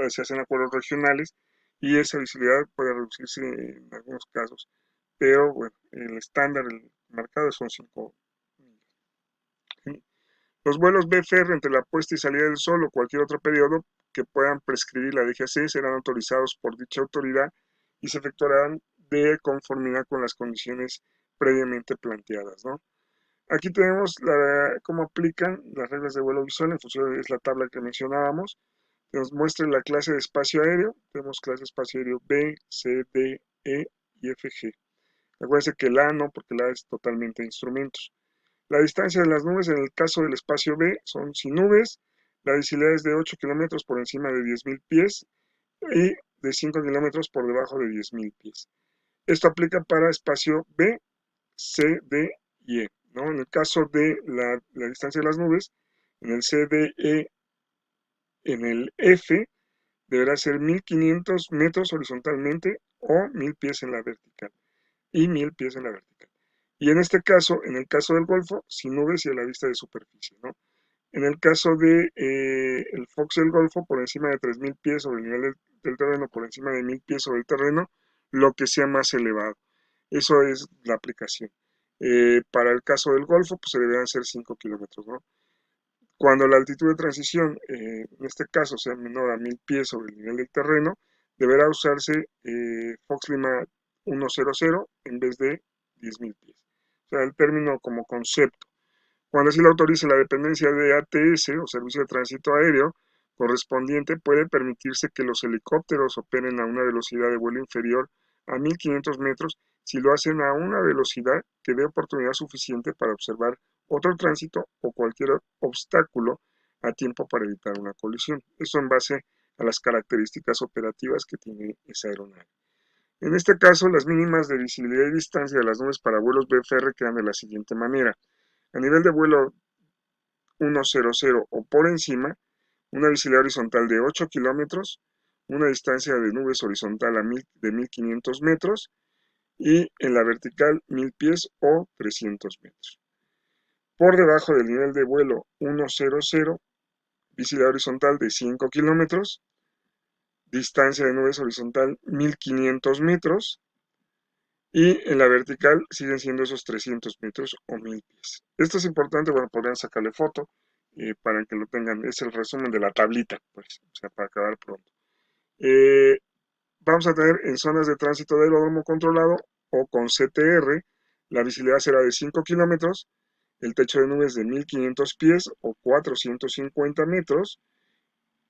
A: se hacen acuerdos regionales y esa visibilidad puede reducirse en algunos casos, pero bueno, el estándar, el marcado son 5 millas. Los vuelos BFR entre la puesta y salida del sol o cualquier otro periodo que puedan prescribir la DGAC serán autorizados por dicha autoridad y se efectuarán de conformidad con las condiciones previamente planteadas, ¿no? Aquí tenemos cómo aplican las reglas de vuelo visual en función de la tabla que mencionábamos. Nos muestra la clase de espacio aéreo. Tenemos clase de espacio aéreo B, C, D, E y F, G. Acuérdense que el A no, porque el A es totalmente instrumentos. La distancia de las nubes en el caso del espacio B son sin nubes. La visibilidad es de 8 kilómetros por encima de 10.000 pies y de 5 kilómetros por debajo de 10.000 pies. Esto aplica para espacio B, C, D y E, ¿no? En el caso de la distancia de las nubes, en el C, D, E, en el F, deberá ser 1.500 metros horizontalmente o 1.000 pies en la vertical y 1.000 pies en la vertical. Y en este caso, en el caso del Golfo, sin nubes y a la vista de superficie, ¿no? En el caso de el Fox del Golfo, por encima de 3.000 pies sobre el nivel del terreno, por encima de 1.000 pies sobre el terreno, lo que sea más elevado. Eso es la aplicación. Para el caso del Golfo, pues se deberán ser 5 kilómetros, ¿no? Cuando la altitud de transición, en este caso, sea menor a 1.000 pies sobre el nivel del terreno, deberá usarse Fox Lima 100 en vez de 10.000 pies. O sea, el término como concepto. Cuando así lo autorice la dependencia de ATS o Servicio de Tránsito Aéreo correspondiente, puede permitirse que los helicópteros operen a una velocidad de vuelo inferior a 1.500 metros si lo hacen a una velocidad que dé oportunidad suficiente para observar otro tránsito o cualquier obstáculo a tiempo para evitar una colisión. Esto en base a las características operativas que tiene esa aeronave. En este caso, las mínimas de visibilidad y distancia de las nubes para vuelos BFR quedan de la siguiente manera. A nivel de vuelo 100 o por encima, una visibilidad horizontal de 8 kilómetros, una distancia de nubes horizontal de 1.500 metros y en la vertical 1.000 pies o 300 metros. Por debajo del nivel de vuelo 100, visibilidad horizontal de 5 kilómetros, distancia de nubes horizontal 1.500 metros y en la vertical siguen siendo esos 300 metros o 1.000 pies. Esto es importante, bueno, podrían sacarle foto para que lo tengan, es el resumen de la tablita, pues, o sea, para acabar pronto. Eh, Vamos a tener en zonas de tránsito de aeródromo controlado o con CTR, la visibilidad será de 5 kilómetros, el techo de nubes de 1.500 pies o 450 metros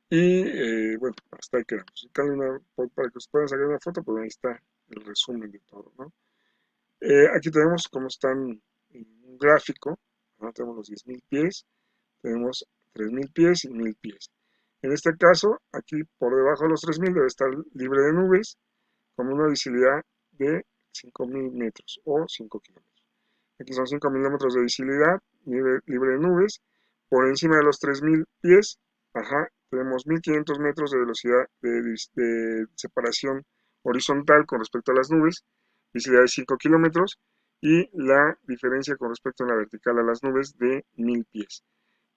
A: y bueno, hasta ahí quedamos. Para que os puedan sacar una foto, pues ahí está el resumen de todo, ¿no? Aquí tenemos cómo están en un gráfico, ¿no? Tenemos los 10.000 pies, tenemos 3.000 pies y 1.000 pies. En este caso, aquí por debajo de los 3.000 debe estar libre de nubes, con una visibilidad de 5.000 metros o 5 kilómetros. Aquí son 5.000 metros de visibilidad, libre de nubes. Por encima de los 3.000 pies, ajá, tenemos 1.500 metros de velocidad de separación horizontal con respecto a las nubes, visibilidad de 5 kilómetros y la diferencia con respecto a la vertical a las nubes de 1.000 pies.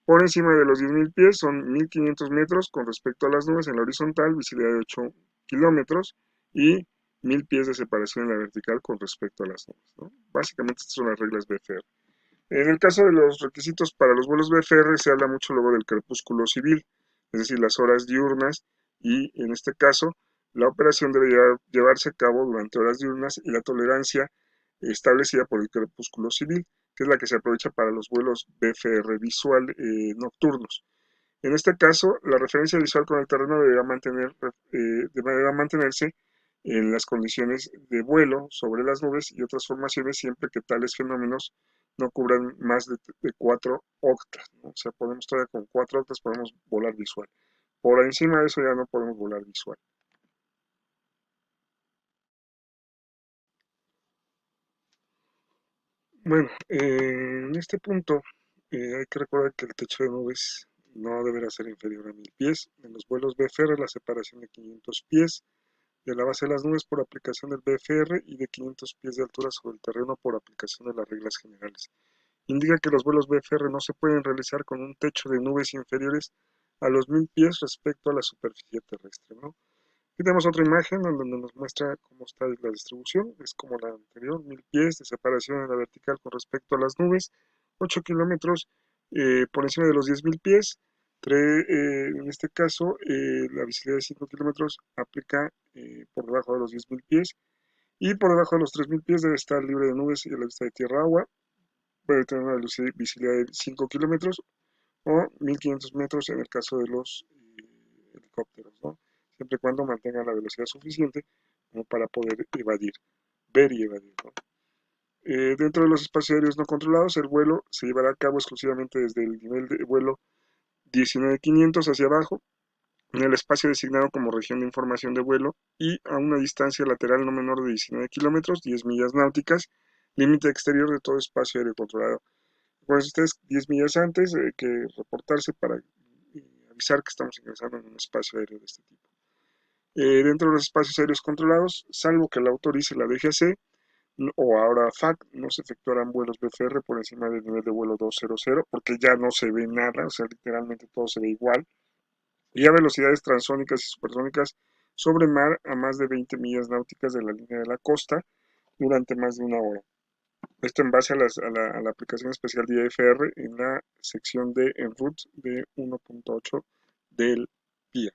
A: Por encima de los 10.000 pies son 1.500 metros con respecto a las nubes en la horizontal, visibilidad de 8 kilómetros y 1.000 pies de separación en la vertical con respecto a las nubes, ¿no? Básicamente estas son las reglas BFR. En el caso de los requisitos para los vuelos BFR se habla mucho luego del crepúsculo civil, es decir, las horas diurnas y en este caso la operación debe llevarse a cabo durante horas diurnas y la tolerancia establecida por el crepúsculo civil, que es la que se aprovecha para los vuelos BFR visual nocturnos. En este caso, la referencia visual con el terreno deberá mantenerse en las condiciones de vuelo sobre las nubes y otras formaciones siempre que tales fenómenos no cubran más de 4 octas, ¿no? O sea, podemos todavía con 4 octas podemos volar visual. Por encima de eso ya no podemos volar visual. Bueno, en este punto hay que recordar que el techo de nubes no deberá ser inferior a 1.000 pies. En los vuelos BFR la separación de 500 pies de la base de las nubes por aplicación del BFR y de 500 pies de altura sobre el terreno por aplicación de las reglas generales. Indica que los vuelos BFR no se pueden realizar con un techo de nubes inferiores a los 1.000 pies respecto a la superficie terrestre, ¿no? Aquí tenemos otra imagen donde nos muestra cómo está la distribución, es como la anterior, 1.000 pies de separación en la vertical con respecto a las nubes, 8 kilómetros por encima de los 10.000 pies, en este caso la visibilidad de 5 kilómetros aplica por debajo de los 10.000 pies y por debajo de los 3.000 pies debe estar libre de nubes y a la vista de tierra-agua, puede tener una visibilidad de 5 kilómetros o 1.500 metros en el caso de los helicópteros, ¿no? Siempre y cuando mantengan la velocidad suficiente como para poder ver y evadir, ¿no? Dentro de los espacios aéreos no controlados, el vuelo se llevará a cabo exclusivamente desde el nivel de vuelo 19.500 hacia abajo, en el espacio designado como región de información de vuelo y a una distancia lateral no menor de 19 kilómetros, 10 millas náuticas, límite exterior de todo espacio aéreo controlado. Pues ustedes 10 millas antes hay que reportarse para avisar que estamos ingresando en un espacio aéreo de este tipo. Dentro de los espacios aéreos controlados, salvo que la autorice la DGAC o ahora FAC, no se efectuarán vuelos BFR por encima del nivel de vuelo 200 porque ya no se ve nada, o sea, literalmente todo se ve igual, y a velocidades transónicas y supersónicas sobre mar a más de 20 millas náuticas de la línea de la costa durante más de una hora. Esto en base a la aplicación especial de IFR en la sección de en route de 1.8 del PIA.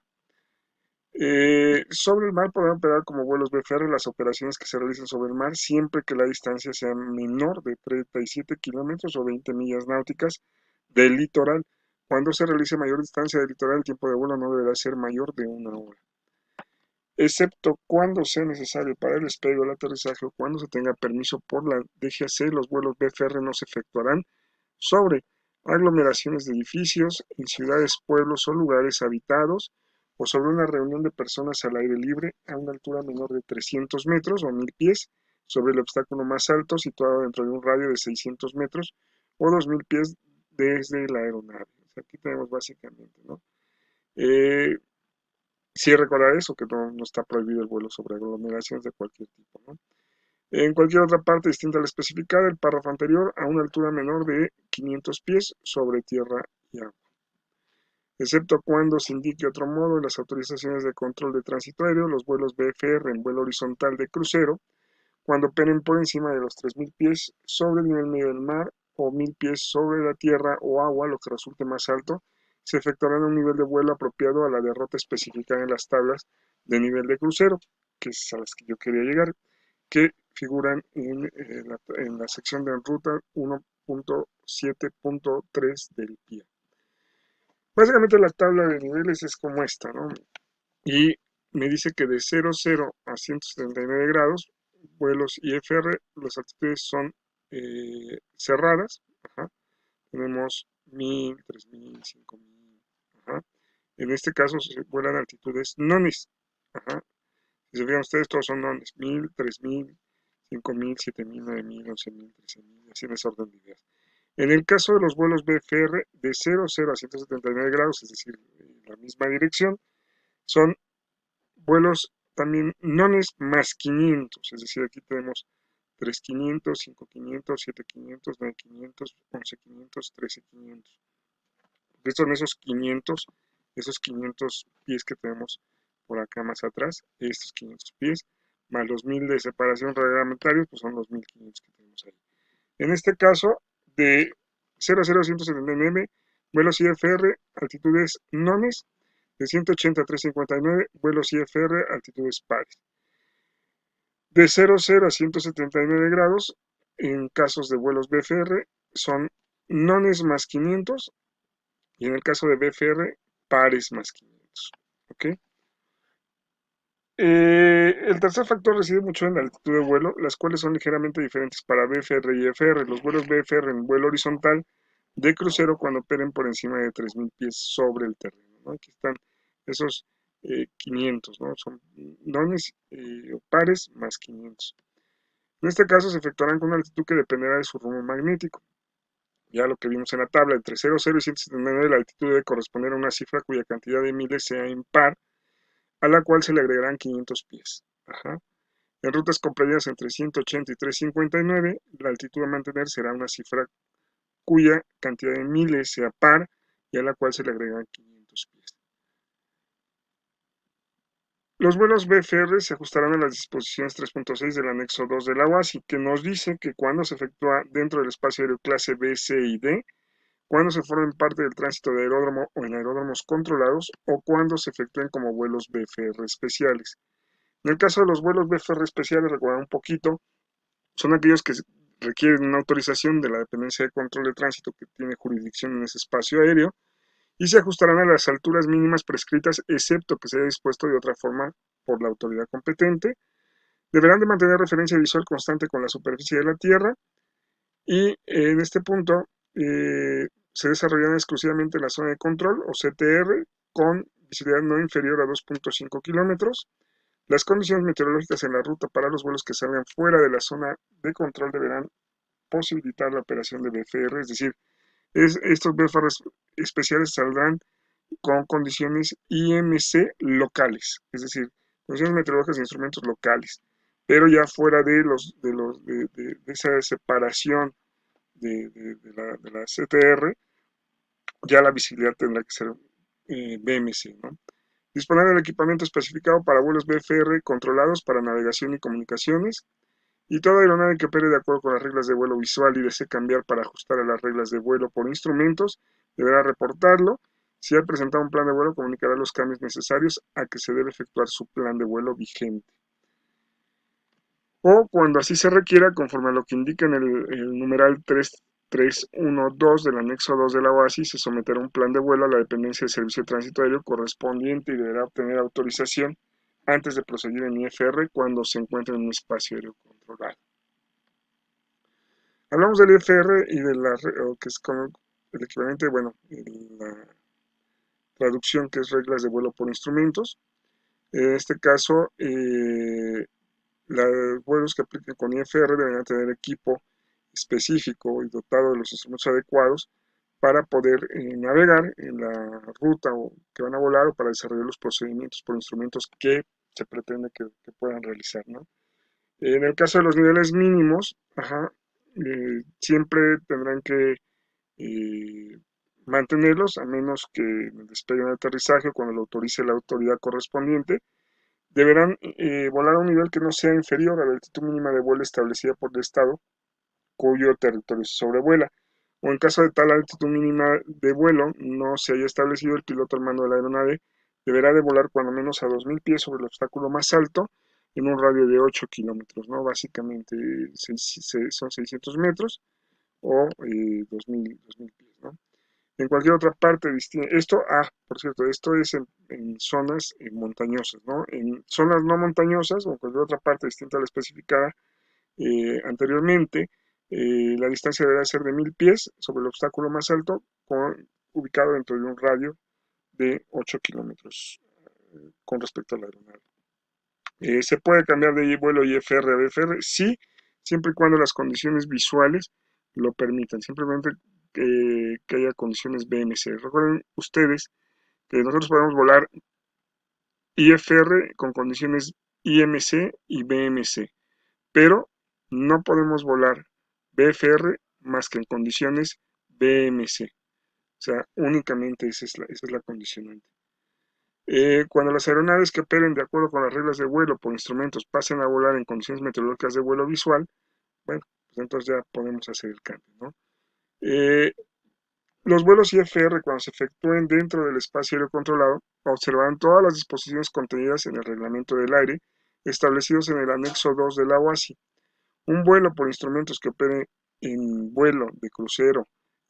A: Sobre el mar podrán operar como vuelos BFR las operaciones que se realicen sobre el mar siempre que la distancia sea menor de 37 kilómetros o 20 millas náuticas del litoral. Cuando se realice mayor distancia del litoral, el tiempo de vuelo no deberá ser mayor de una hora, excepto cuando sea necesario para el despegue o el aterrizaje o cuando se tenga permiso por la DGAC. Los vuelos BFR no se efectuarán sobre aglomeraciones de edificios, en ciudades, pueblos o lugares habitados, o sobre una reunión de personas al aire libre a una altura menor de 300 metros o 1000 pies, sobre el obstáculo más alto situado dentro de un radio de 600 metros o 2000 pies desde la aeronave. O sea, aquí tenemos básicamente, ¿no? Sí recordar eso, que no está prohibido el vuelo sobre aglomeraciones de cualquier tipo, ¿no? En cualquier otra parte distinta a la especificada, el párrafo anterior, a una altura menor de 500 pies sobre tierra y agua, excepto cuando se indique otro modo en las autorizaciones de control de tránsito aéreo. Los vuelos BFR en vuelo horizontal de crucero, cuando operen por encima de los 3000 pies sobre el nivel medio del mar o 1000 pies sobre la tierra o agua, lo que resulte más alto, se efectuarán a un nivel de vuelo apropiado a la derrota especificada en las tablas de nivel de crucero, que es a las que yo quería llegar, que figuran en la sección de ruta 1.7.3 del PIA. Básicamente la tabla de niveles es como esta, ¿no? Y me dice que de 00 a 179 grados, vuelos IFR, las altitudes son cerradas. Ajá. Tenemos 1000, 3000, 5000. Ajá. En este caso se vuelan altitudes nones. Ajá. Si se fijan ustedes, todos son nones. 1000, 3000, 5000, 7000, 9000, 11000, 13000, así en ese orden de ideas. En el caso de los vuelos BFR de 00 a 179 grados, es decir, en la misma dirección, son vuelos también nones más 500, es decir, aquí tenemos 3500, 5500, 7500, 9500, 11500, 13500. Son esos 500 pies que tenemos por acá más atrás, estos 500 pies, más los 1000 de separación reglamentarios, pues son los 1500 que tenemos ahí. En este caso, de 0 a 0 a 179, vuelos IFR, altitudes nones, de 180 a 359, vuelos IFR, altitudes pares. De 0 a 0 a 179 grados, en casos de vuelos BFR, son nones más 500, y en el caso de BFR, pares más 500. ¿Ok? El tercer factor reside mucho en la altitud de vuelo, las cuales son ligeramente diferentes para BFR y FR. Los vuelos BFR en vuelo horizontal de crucero cuando operen por encima de 3000 pies sobre el terreno, ¿no? Aquí están esos 500, ¿no? Son nones o pares más 500. En este caso se efectuarán con una altitud que dependerá de su rumbo magnético. Ya lo que vimos en la tabla, entre 0, 0 y 179, la altitud debe corresponder a una cifra cuya cantidad de miles sea impar, a la cual se le agregarán 500 pies. Ajá. En rutas comprendidas entre 180 y 359, la altitud a mantener será una cifra cuya cantidad de miles sea par y a la cual se le agregan 500 pies. Los vuelos BFR se ajustarán a las disposiciones 3.6 del anexo 2 de la OASI, que nos dice que cuando se efectúa dentro del espacio aéreo clase B, C y D, cuando se formen parte del tránsito de aeródromo o en aeródromos controlados, o cuando se efectúen como vuelos BFR especiales. En el caso de los vuelos BFR especiales, recordar un poquito, son aquellos que requieren una autorización de la dependencia de control de tránsito que tiene jurisdicción en ese espacio aéreo y se ajustarán a las alturas mínimas prescritas, excepto que se haya dispuesto de otra forma por la autoridad competente. Deberán de mantener referencia visual constante con la superficie de la Tierra y en este punto se desarrollarán exclusivamente en la zona de control o CTR con visibilidad no inferior a 2.5 kilómetros. Las condiciones meteorológicas en la ruta para los vuelos que salgan fuera de la zona de control deberán posibilitar la operación de BFR, es decir, estos BFR especiales saldrán con condiciones IMC locales, es decir, condiciones meteorológicas de instrumentos locales, pero ya fuera de esa separación de la CTR, ya la visibilidad tendrá que ser BMC, ¿no? Disponer del equipamiento especificado para vuelos BFR controlados para navegación y comunicaciones, y toda aeronave que opere de acuerdo con las reglas de vuelo visual y desee cambiar para ajustar a las reglas de vuelo por instrumentos, deberá reportarlo. Si ha presentado un plan de vuelo, comunicará los cambios necesarios a que se debe efectuar su plan de vuelo vigente. O cuando así se requiera, conforme a lo que indica en el numeral 3312 del anexo 2 de la OASI, se someterá un plan de vuelo a la dependencia de servicio de tránsito aéreo correspondiente y deberá obtener autorización antes de proseguir en IFR cuando se encuentre en un espacio aéreo controlado. Hablamos del IFR y de que es como el equivalente, bueno, la traducción que es reglas de vuelo por instrumentos. En este caso, los vuelos que apliquen con IFR deberán tener equipo específico y dotado de los instrumentos adecuados para poder navegar en la ruta que van a volar o para desarrollar los procedimientos por instrumentos que se pretende que puedan realizar, ¿no? En el caso de los niveles mínimos, siempre tendrán que eh, mantenerlos a menos que en el despegue o aterrizaje, cuando lo autorice la autoridad correspondiente, deberán volar a un nivel que no sea inferior a la altitud mínima de vuelo establecida por el Estado cuyo territorio se sobrevuela, o en caso de tal altitud mínima de vuelo no se haya establecido, el piloto al mando de la aeronave deberá de volar cuando menos a 2.000 pies sobre el obstáculo más alto en un radio de 8 kilómetros, ¿no? Básicamente son 600 metros o 2.000 pies, ¿no? En cualquier otra parte distinta, por cierto, esto es en zonas montañosas, ¿no? En zonas no montañosas o en cualquier otra parte distinta a la especificada anteriormente, la distancia deberá ser de 1.000 pies sobre el obstáculo más alto, ubicado dentro de un radio de 8 kilómetros con respecto a la aeronave. ¿Se puede cambiar de vuelo IFR a BFR? Sí, siempre y cuando las condiciones visuales lo permitan, simplemente que haya condiciones BMC. Recuerden ustedes que nosotros podemos volar IFR con condiciones IMC y BMC, pero no podemos volar BFR más que en condiciones BMC. O sea, únicamente esa es la condicionante. Cuando las aeronaves que operen de acuerdo con las reglas de vuelo por instrumentos pasen a volar en condiciones meteorológicas de vuelo visual, bueno, pues entonces ya podemos hacer el cambio, ¿no? Los vuelos IFR, cuando se efectúen dentro del espacio aéreo controlado, observarán todas las disposiciones contenidas en el reglamento del aire establecidos en el anexo 2 de la OASI. Un vuelo por instrumentos que opere en vuelo de crucero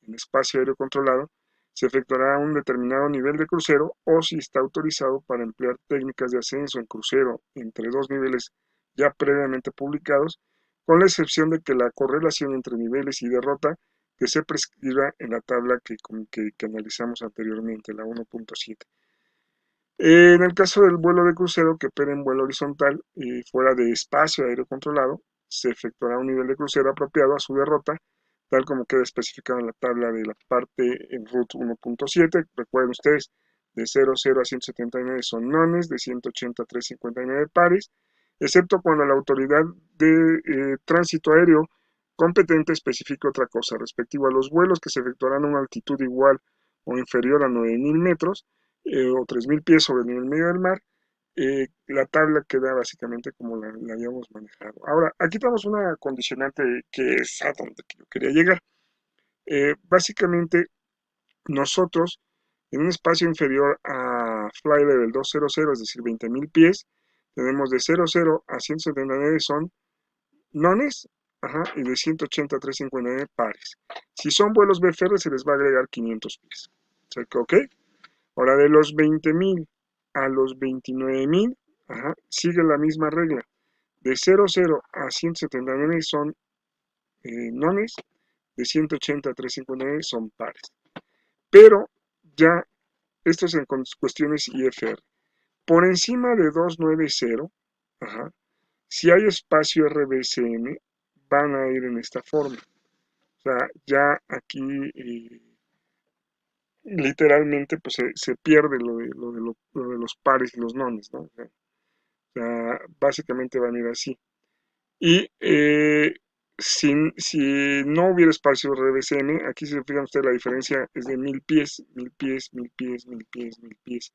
A: en espacio aéreo controlado se efectuará a un determinado nivel de crucero o si está autorizado para emplear técnicas de ascenso en crucero entre dos niveles ya previamente publicados, con la excepción de que la correlación entre niveles y derrota que se prescriba en la tabla que analizamos anteriormente, la 1.7. En el caso del vuelo de crucero que opera en vuelo horizontal y fuera de espacio aéreo controlado, se efectuará un nivel de crucero apropiado a su derrota, tal como queda especificado en la tabla de la parte en RUT 1.7. Recuerden ustedes, de 00 a 179 son nones, de 180 a 359 pares, excepto cuando la autoridad de tránsito aéreo competente especifique otra cosa, respectivo a los vuelos que se efectuarán a una altitud igual o inferior a 9.000 metros, o 3.000 pies sobre el nivel medio del mar, la tabla queda básicamente como la habíamos manejado. Ahora, aquí tenemos una condicionante que es a donde yo quería llegar. Básicamente, nosotros, en un espacio inferior a Fly Level 200, es decir, 20.000 pies, tenemos de 00 a 179 son nones, y de 180 a 359 pares. Si son vuelos BFR, se les va a agregar 500 pies. O sea, ¿ok? Ahora, de los 20.000 a los 29.000, sigue la misma regla. De 00 a 179 son nones, de 180 a 359 son pares. pero ya esto es en cuestiones IFR. Por encima de 290, ajá, si hay espacio RBSM, van a ir en esta forma. O sea, ya aquí literalmente pues se pierde lo de los pares y los nones, ¿no? O sea, básicamente van a ir así. Y si no hubiera espacio RBCN, aquí si se fijan ustedes la diferencia es de 1000 pies, 1000 pies, 1000 pies, 1000 pies, 1000 pies.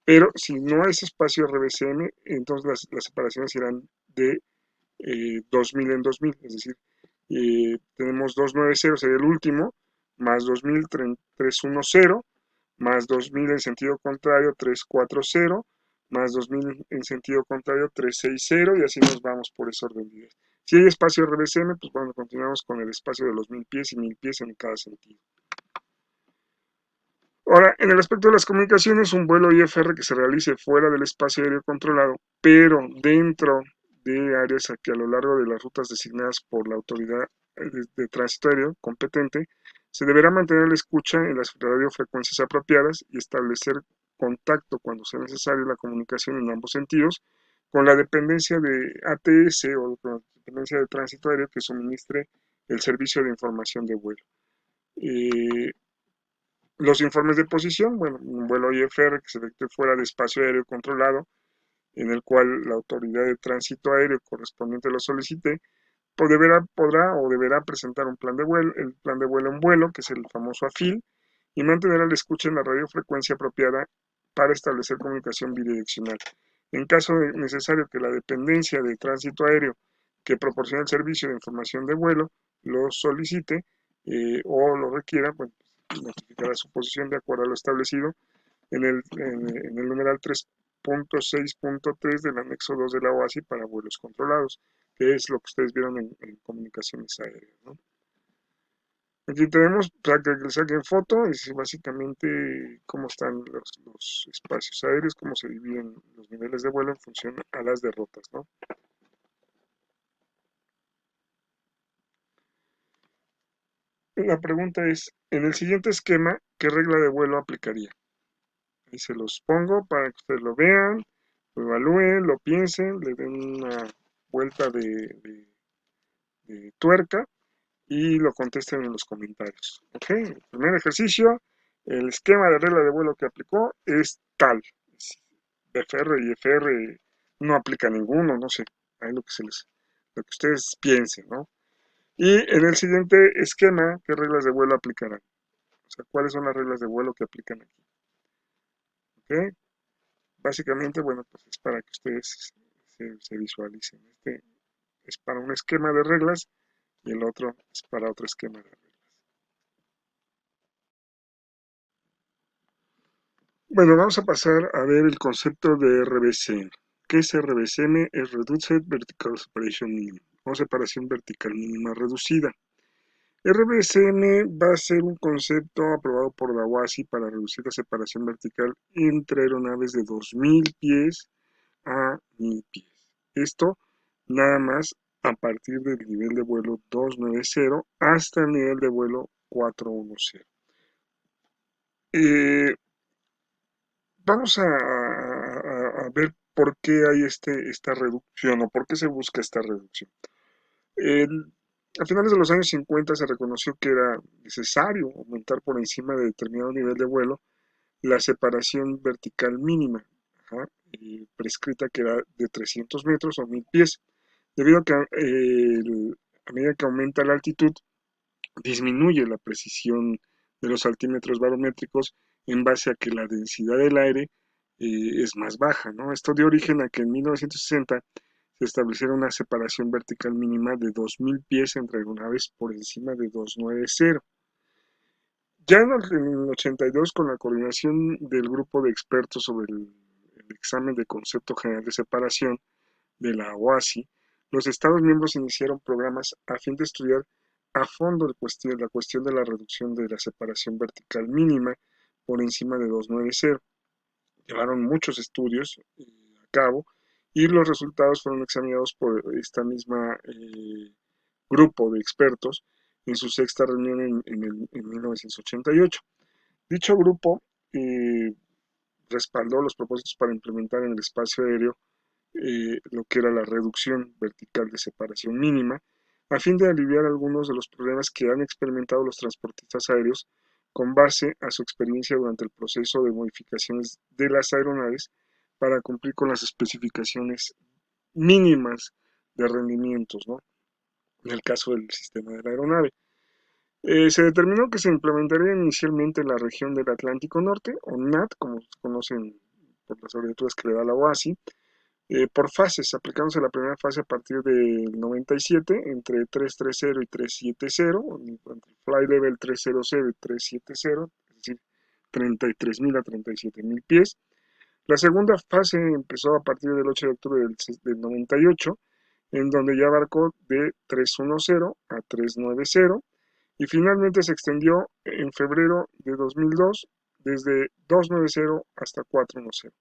A: Pero si no es espacio RBCN, entonces las separaciones serán de 2000 en 2000, es decir, tenemos 290 sería el último, más 2000 310, más 2000 en sentido contrario 340, más 2000 en sentido contrario 360 y así nos vamos por ese orden de ideas. Si hay espacio RBCM, pues bueno, continuamos con el espacio de los 1000 pies y 1000 pies en cada sentido. Ahora, en el aspecto de las comunicaciones, un vuelo IFR que se realice fuera del espacio aéreo controlado, pero dentro de áreas que a lo largo de las rutas designadas por la autoridad de tránsito aéreo competente, se deberá mantener la escucha en las radiofrecuencias apropiadas y establecer contacto cuando sea necesario la comunicación en ambos sentidos con la dependencia de ATS o con la dependencia de tránsito aéreo que suministre el servicio de información de vuelo. Los informes de posición, bueno, un vuelo IFR que se efectúe fuera de espacio aéreo controlado, en el cual la autoridad de tránsito aéreo correspondiente lo solicite, pues podrá o deberá presentar un plan de vuelo, el plan de vuelo en vuelo, que es el famoso AFIL, y mantener al escucha en la radiofrecuencia apropiada para establecer comunicación bidireccional. En caso necesario que la dependencia de tránsito aéreo que proporciona el servicio de información de vuelo lo solicite o lo requiera, bueno, notificará su posición de acuerdo a lo establecido en el numeral 3.6.3 del anexo 2 de la OASI para vuelos controlados, que es lo que ustedes vieron en comunicaciones aéreas, ¿no? Aquí tenemos para que le saquen foto, es básicamente cómo están los espacios aéreos, cómo se dividen los niveles de vuelo en función a las derrotas, ¿no? La pregunta es, en el siguiente esquema, ¿qué regla de vuelo aplicaría? Ahí se los pongo para que ustedes lo vean, lo evalúen, lo piensen, le den una vuelta de tuerca y lo contesten en los comentarios. ¿Ok? El primer ejercicio, el esquema de regla de vuelo que aplicó es tal. BFR y FR no aplica ninguno, no sé, ahí lo que ustedes piensen, ¿no? Y en el siguiente esquema, ¿qué reglas de vuelo aplicarán? O sea, ¿cuáles son las reglas de vuelo que aplican aquí? ¿Ok? Básicamente, bueno, pues es para que ustedes se visualicen. Este es para un esquema de reglas y el otro es para otro esquema de reglas. Bueno, vamos a pasar a ver el concepto de RBCM. ¿Qué es RBCM? Es Reduced Vertical Separation Minimum, o separación vertical mínima reducida. RBCM va a ser un concepto aprobado por la OASI para reducir la separación vertical entre aeronaves de 2000 pies a 1000 pies. Esto nada más a partir del nivel de vuelo 290 hasta el nivel de vuelo 410. Eh, Vamos a ver por qué hay esta reducción o por qué se busca esta reducción. A finales de los años 50 se reconoció que era necesario aumentar por encima de determinado nivel de vuelo la separación vertical mínima, ajá, prescrita que era de 300 metros o 1000 pies, debido a que a medida que aumenta la altitud, disminuye la precisión de los altímetros barométricos en base a que la densidad del aire es más baja, ¿no? Esto dio origen a que en 1960 se estableciera una separación vertical mínima de 2000 pies entre aeronaves por encima de 290. Ya en el 82, con la coordinación del grupo de expertos sobre el examen de concepto general de separación de la OASI, los Estados miembros iniciaron programas a fin de estudiar a fondo la cuestión de la reducción de la separación vertical mínima por encima de 290. Llevaron muchos estudios a cabo y los resultados fueron examinados por esta misma grupo de expertos en su sexta reunión en 1988. Dicho grupo respaldó los propósitos para implementar en el espacio aéreo lo que era la reducción vertical de separación mínima, a fin de aliviar algunos de los problemas que han experimentado los transportistas aéreos con base a su experiencia durante el proceso de modificaciones de las aeronaves para cumplir con las especificaciones mínimas de rendimientos, ¿no? En el caso del sistema de la aeronave. Se determinó que se implementaría inicialmente en la región del Atlántico Norte, o NAT, como se conocen por las abreviaturas que le da la OASI, por fases, aplicándose la primera fase a partir del 97 entre 330 y 370, entre Fly Level 300 y 370, es decir, 33.000 a 37.000 pies. La segunda fase empezó a partir del 8 de octubre del 98, en donde ya abarcó de 310 a 390 y finalmente se extendió en febrero de 2002 desde 290 hasta 410.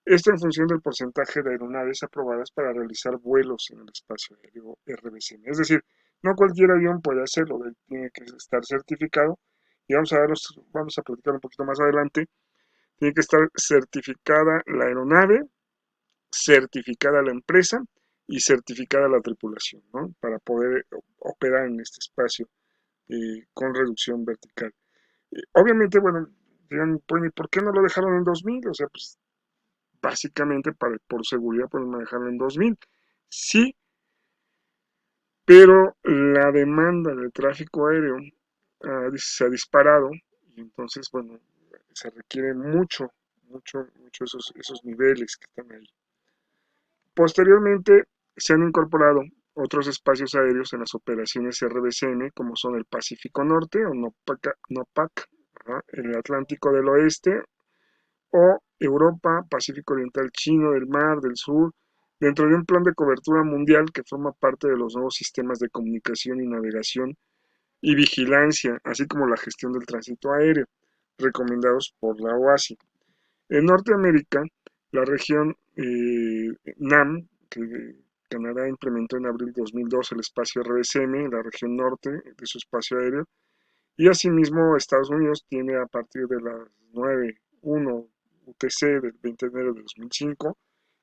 A: Esto en función del porcentaje de aeronaves aprobadas para realizar vuelos en el espacio aéreo RBCM. Es decir, no cualquier avión puede hacerlo, tiene que estar certificado y vamos a platicar un poquito más adelante. Tiene que estar certificada la aeronave, certificada la empresa y certificada la tripulación, ¿no? Para poder operar en este espacio con reducción vertical. Obviamente, bueno, dirán, pues, ¿por qué no lo dejaron en 2000? O sea, pues básicamente por seguridad pueden manejarlo en 2000. Sí, pero la demanda del tráfico aéreo se ha disparado y entonces, bueno, se requiere mucho esos niveles que están ahí. Posteriormente se han incorporado otros espacios aéreos en las operaciones RBCM, como son el Pacífico Norte o NOPAC, el Atlántico del Oeste o Europa, Pacífico Oriental Chino, del Mar, del Sur, dentro de un plan de cobertura mundial que forma parte de los nuevos sistemas de comunicación y navegación y vigilancia, así como la gestión del tránsito aéreo, recomendados por la OASI. En Norteamérica, la región NAM, que Canadá implementó en abril de 2002 el espacio RBCM, la región norte de su espacio aéreo, y asimismo Estados Unidos tiene a partir de las 9.1 UTC del 20 de enero de 2005,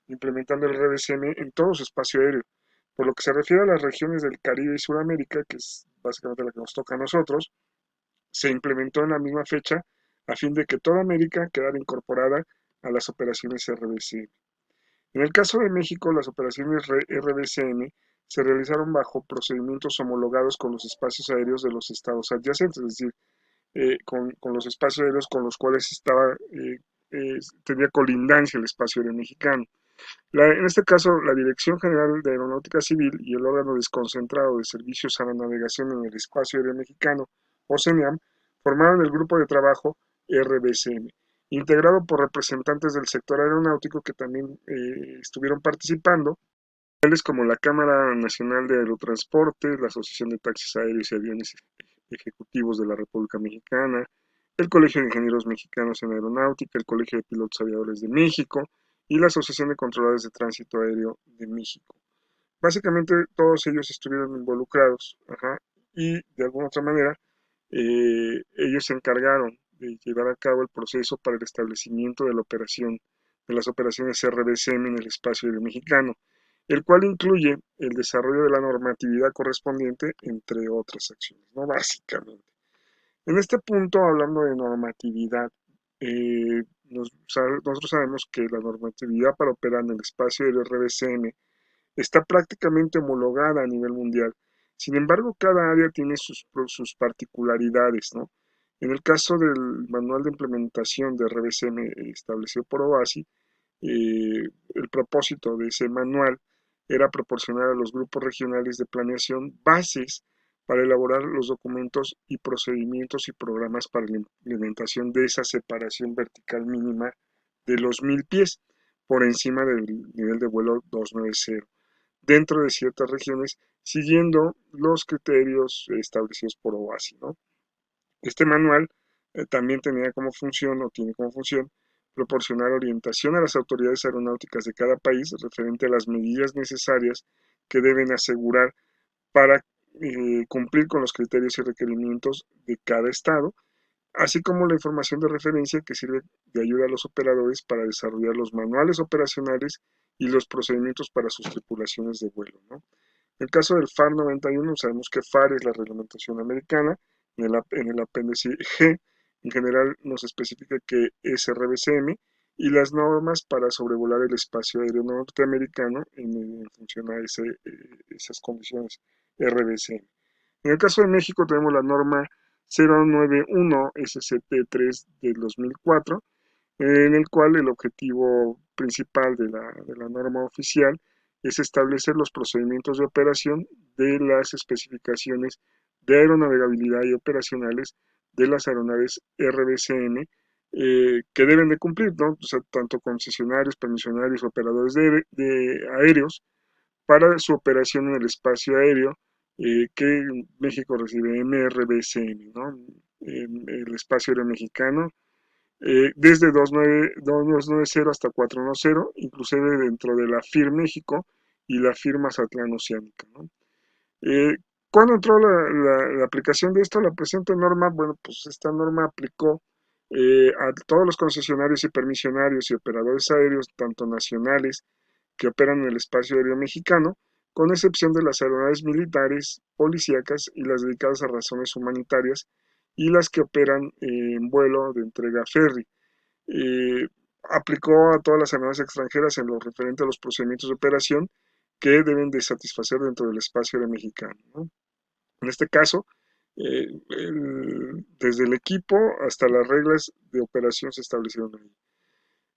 A: implementando el RBCM en todo su espacio aéreo. Por lo que se refiere a las regiones del Caribe y Sudamérica, que es básicamente la que nos toca a nosotros, se implementó en la misma fecha a fin de que toda América quedara incorporada a las operaciones RBCM. En el caso de México, las operaciones RBCM se realizaron bajo procedimientos homologados con los espacios aéreos de los estados adyacentes, es decir, con los espacios aéreos con los cuales tenía colindancia el espacio aéreo mexicano. En este caso, la Dirección General de Aeronáutica Civil y el órgano desconcentrado de servicios a la navegación en el espacio aéreo mexicano, o CENEAM, formaron el grupo de trabajo RBCM, integrado por representantes del sector aeronáutico que también estuvieron participando, tales como la Cámara Nacional de Aerotransporte, la Asociación de Taxis Aéreos y Aviones Ejecutivos de la República Mexicana, el Colegio de Ingenieros Mexicanos en Aeronáutica, el Colegio de Pilotos Aviadores de México y la Asociación de Controladores de Tránsito Aéreo de México. Básicamente todos ellos estuvieron involucrados, ajá, y de alguna otra manera ellos se encargaron de llevar a cabo el proceso para el establecimiento de la operación de las operaciones RBCM en el espacio aéreo mexicano, el cual incluye el desarrollo de la normatividad correspondiente, entre otras acciones, ¿no? Básicamente. En este punto, hablando de normatividad, nosotros sabemos que la normatividad para operar en el espacio aéreo RBCM está prácticamente homologada a nivel mundial. Sin embargo, cada área tiene sus particularidades, ¿no? En el caso del manual de implementación de RBCM establecido por OASI, el propósito de ese manual era proporcionar a los grupos regionales de planeación bases para elaborar los documentos y procedimientos y programas para la implementación de esa separación vertical mínima de los 1000 pies por encima del nivel de vuelo 290 dentro de ciertas regiones, siguiendo los criterios establecidos por OASI, ¿no? Este manual también tenía como función, o tiene como función, proporcionar orientación a las autoridades aeronáuticas de cada país referente a las medidas necesarias que deben asegurar para cumplir con los criterios y requerimientos de cada estado así como la información de referencia que sirve de ayuda a los operadores para desarrollar los manuales operacionales y los procedimientos para sus tripulaciones de vuelo, ¿no? En el caso del FAR 91, sabemos que FAR es la reglamentación americana. En el apéndice G, en general nos especifica que es RBCM y las normas para sobrevolar el espacio aéreo norteamericano en función a esas condiciones RBCM. En el caso de México tenemos la norma 091 SCT3 del 2004, en el cual el objetivo principal de la norma oficial es establecer los procedimientos de operación de las especificaciones de aeronavegabilidad y operacionales de las aeronaves RBCM que deben de cumplir, ¿no? O sea, tanto concesionarios, permisionarios, operadores de aéreos para su operación en el espacio aéreo que México recibe MRBCM, ¿no? El espacio aéreo mexicano desde 2290 hasta 410, inclusive dentro de la FIR México y la FIR Mazatlán Oceánica, ¿no? Eh, ¿Cuándo entró la aplicación de esto? La presente norma, bueno, pues esta norma aplicó a todos los concesionarios y permisionarios y operadores aéreos, tanto nacionales que operan en el espacio aéreo mexicano, con excepción de las aeronaves militares, policíacas y las dedicadas a razones humanitarias y las que operan en vuelo de entrega ferry. Eh, Aplicó a todas las aeronaves extranjeras en lo referente a los procedimientos de operación que deben de satisfacer dentro del espacio aéreo mexicano, ¿no? En este caso, desde el equipo hasta las reglas de operación se establecieron ahí.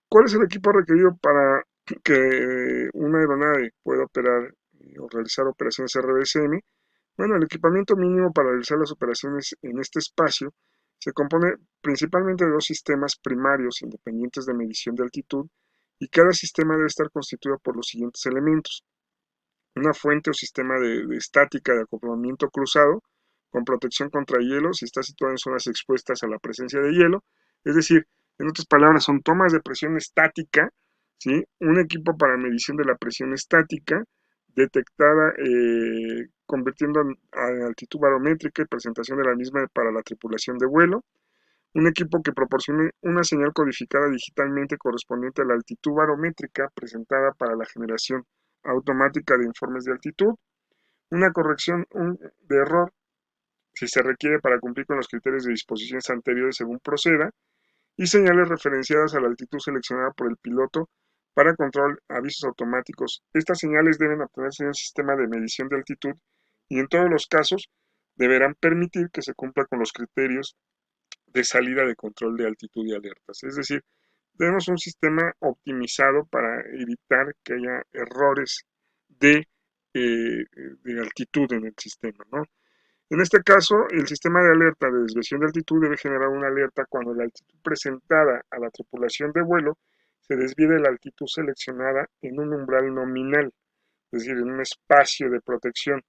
A: ¿Cuál es el equipo requerido para que una aeronave pueda operar o realizar operaciones RBSM? Bueno, el equipamiento mínimo para realizar las operaciones en este espacio se compone principalmente de dos sistemas primarios independientes de medición de altitud y cada sistema debe estar constituido por los siguientes elementos: una fuente o sistema de estática de acoplamiento cruzado con protección contra hielo si está situado en zonas expuestas a la presencia de hielo. Es decir, en otras palabras, son tomas de presión estática, ¿sí? Un equipo para medición de la presión estática detectada convirtiendo a altitud barométrica y presentación de la misma para la tripulación de vuelo. Un equipo que proporcione una señal codificada digitalmente correspondiente a la altitud barométrica presentada para la generación automática de informes de altitud. Una corrección de error si se requiere para cumplir con los criterios de disposiciones anteriores según proceda. Y señales referenciadas a la altitud seleccionada por el piloto para control avisos automáticos. Estas señales deben obtenerse en un sistema de medición de altitud y en todos los casos deberán permitir que se cumpla con los criterios de salida de control de altitud y alertas. Es decir, tenemos un sistema optimizado para evitar que haya errores de, de altitud en el sistema, ¿no? En este caso, el sistema de alerta de desviación de altitud debe generar una alerta cuando la altitud presentada a la tripulación de vuelo se desvíe de la altitud seleccionada en un umbral nominal, es decir, en un espacio de protección.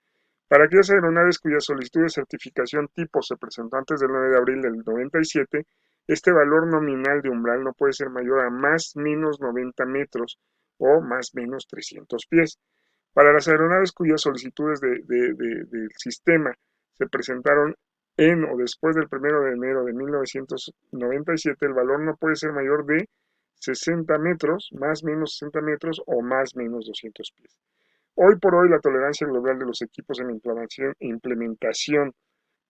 A: Para aquellas aeronaves cuya solicitud de certificación tipo se presentó antes del 9 de abril del 97, este valor nominal de umbral no puede ser mayor a más menos 90 metros o más menos 300 pies. Para las aeronaves cuyas solicitudes del sistema se presentaron en o después del 1 de enero de 1997, el valor no puede ser mayor de 60 metros, más menos 60 metros o más menos 200 pies. Hoy por hoy, la tolerancia global de los equipos en implementación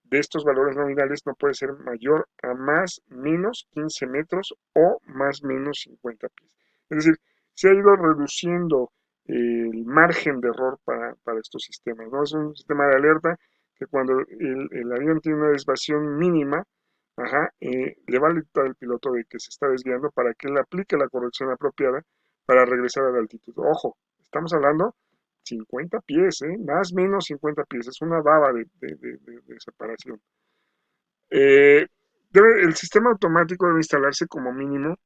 A: de estos valores nominales no puede ser mayor a más menos 15 metros o más menos 50 pies. Es decir, se ha ido reduciendo el margen de error para estos sistemas, ¿no? Es un sistema de alerta que cuando el avión tiene una desviación mínima, ajá, le va a alertar al piloto de que se está desviando para que él aplique la corrección apropiada para regresar a la altitud. Ojo, estamos hablando 50 pies, más o menos 50 pies, es una baba de separación. Eh, el sistema automático debe instalarse como mínimo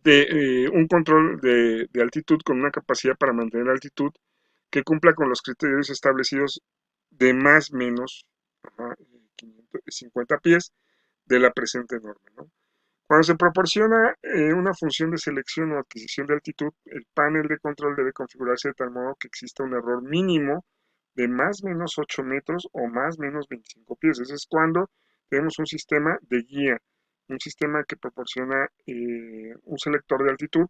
A: de un control de altitud con una capacidad para mantener la altitud que cumpla con los criterios establecidos de más o menos 50 pies de la presente norma, ¿no? Cuando se proporciona una función de selección o adquisición de altitud, el panel de control debe configurarse de tal modo que exista un error mínimo de más o menos 8 metros o más o menos 25 pies. Eso es cuando tenemos un sistema de guía, un sistema que proporciona un selector de altitud,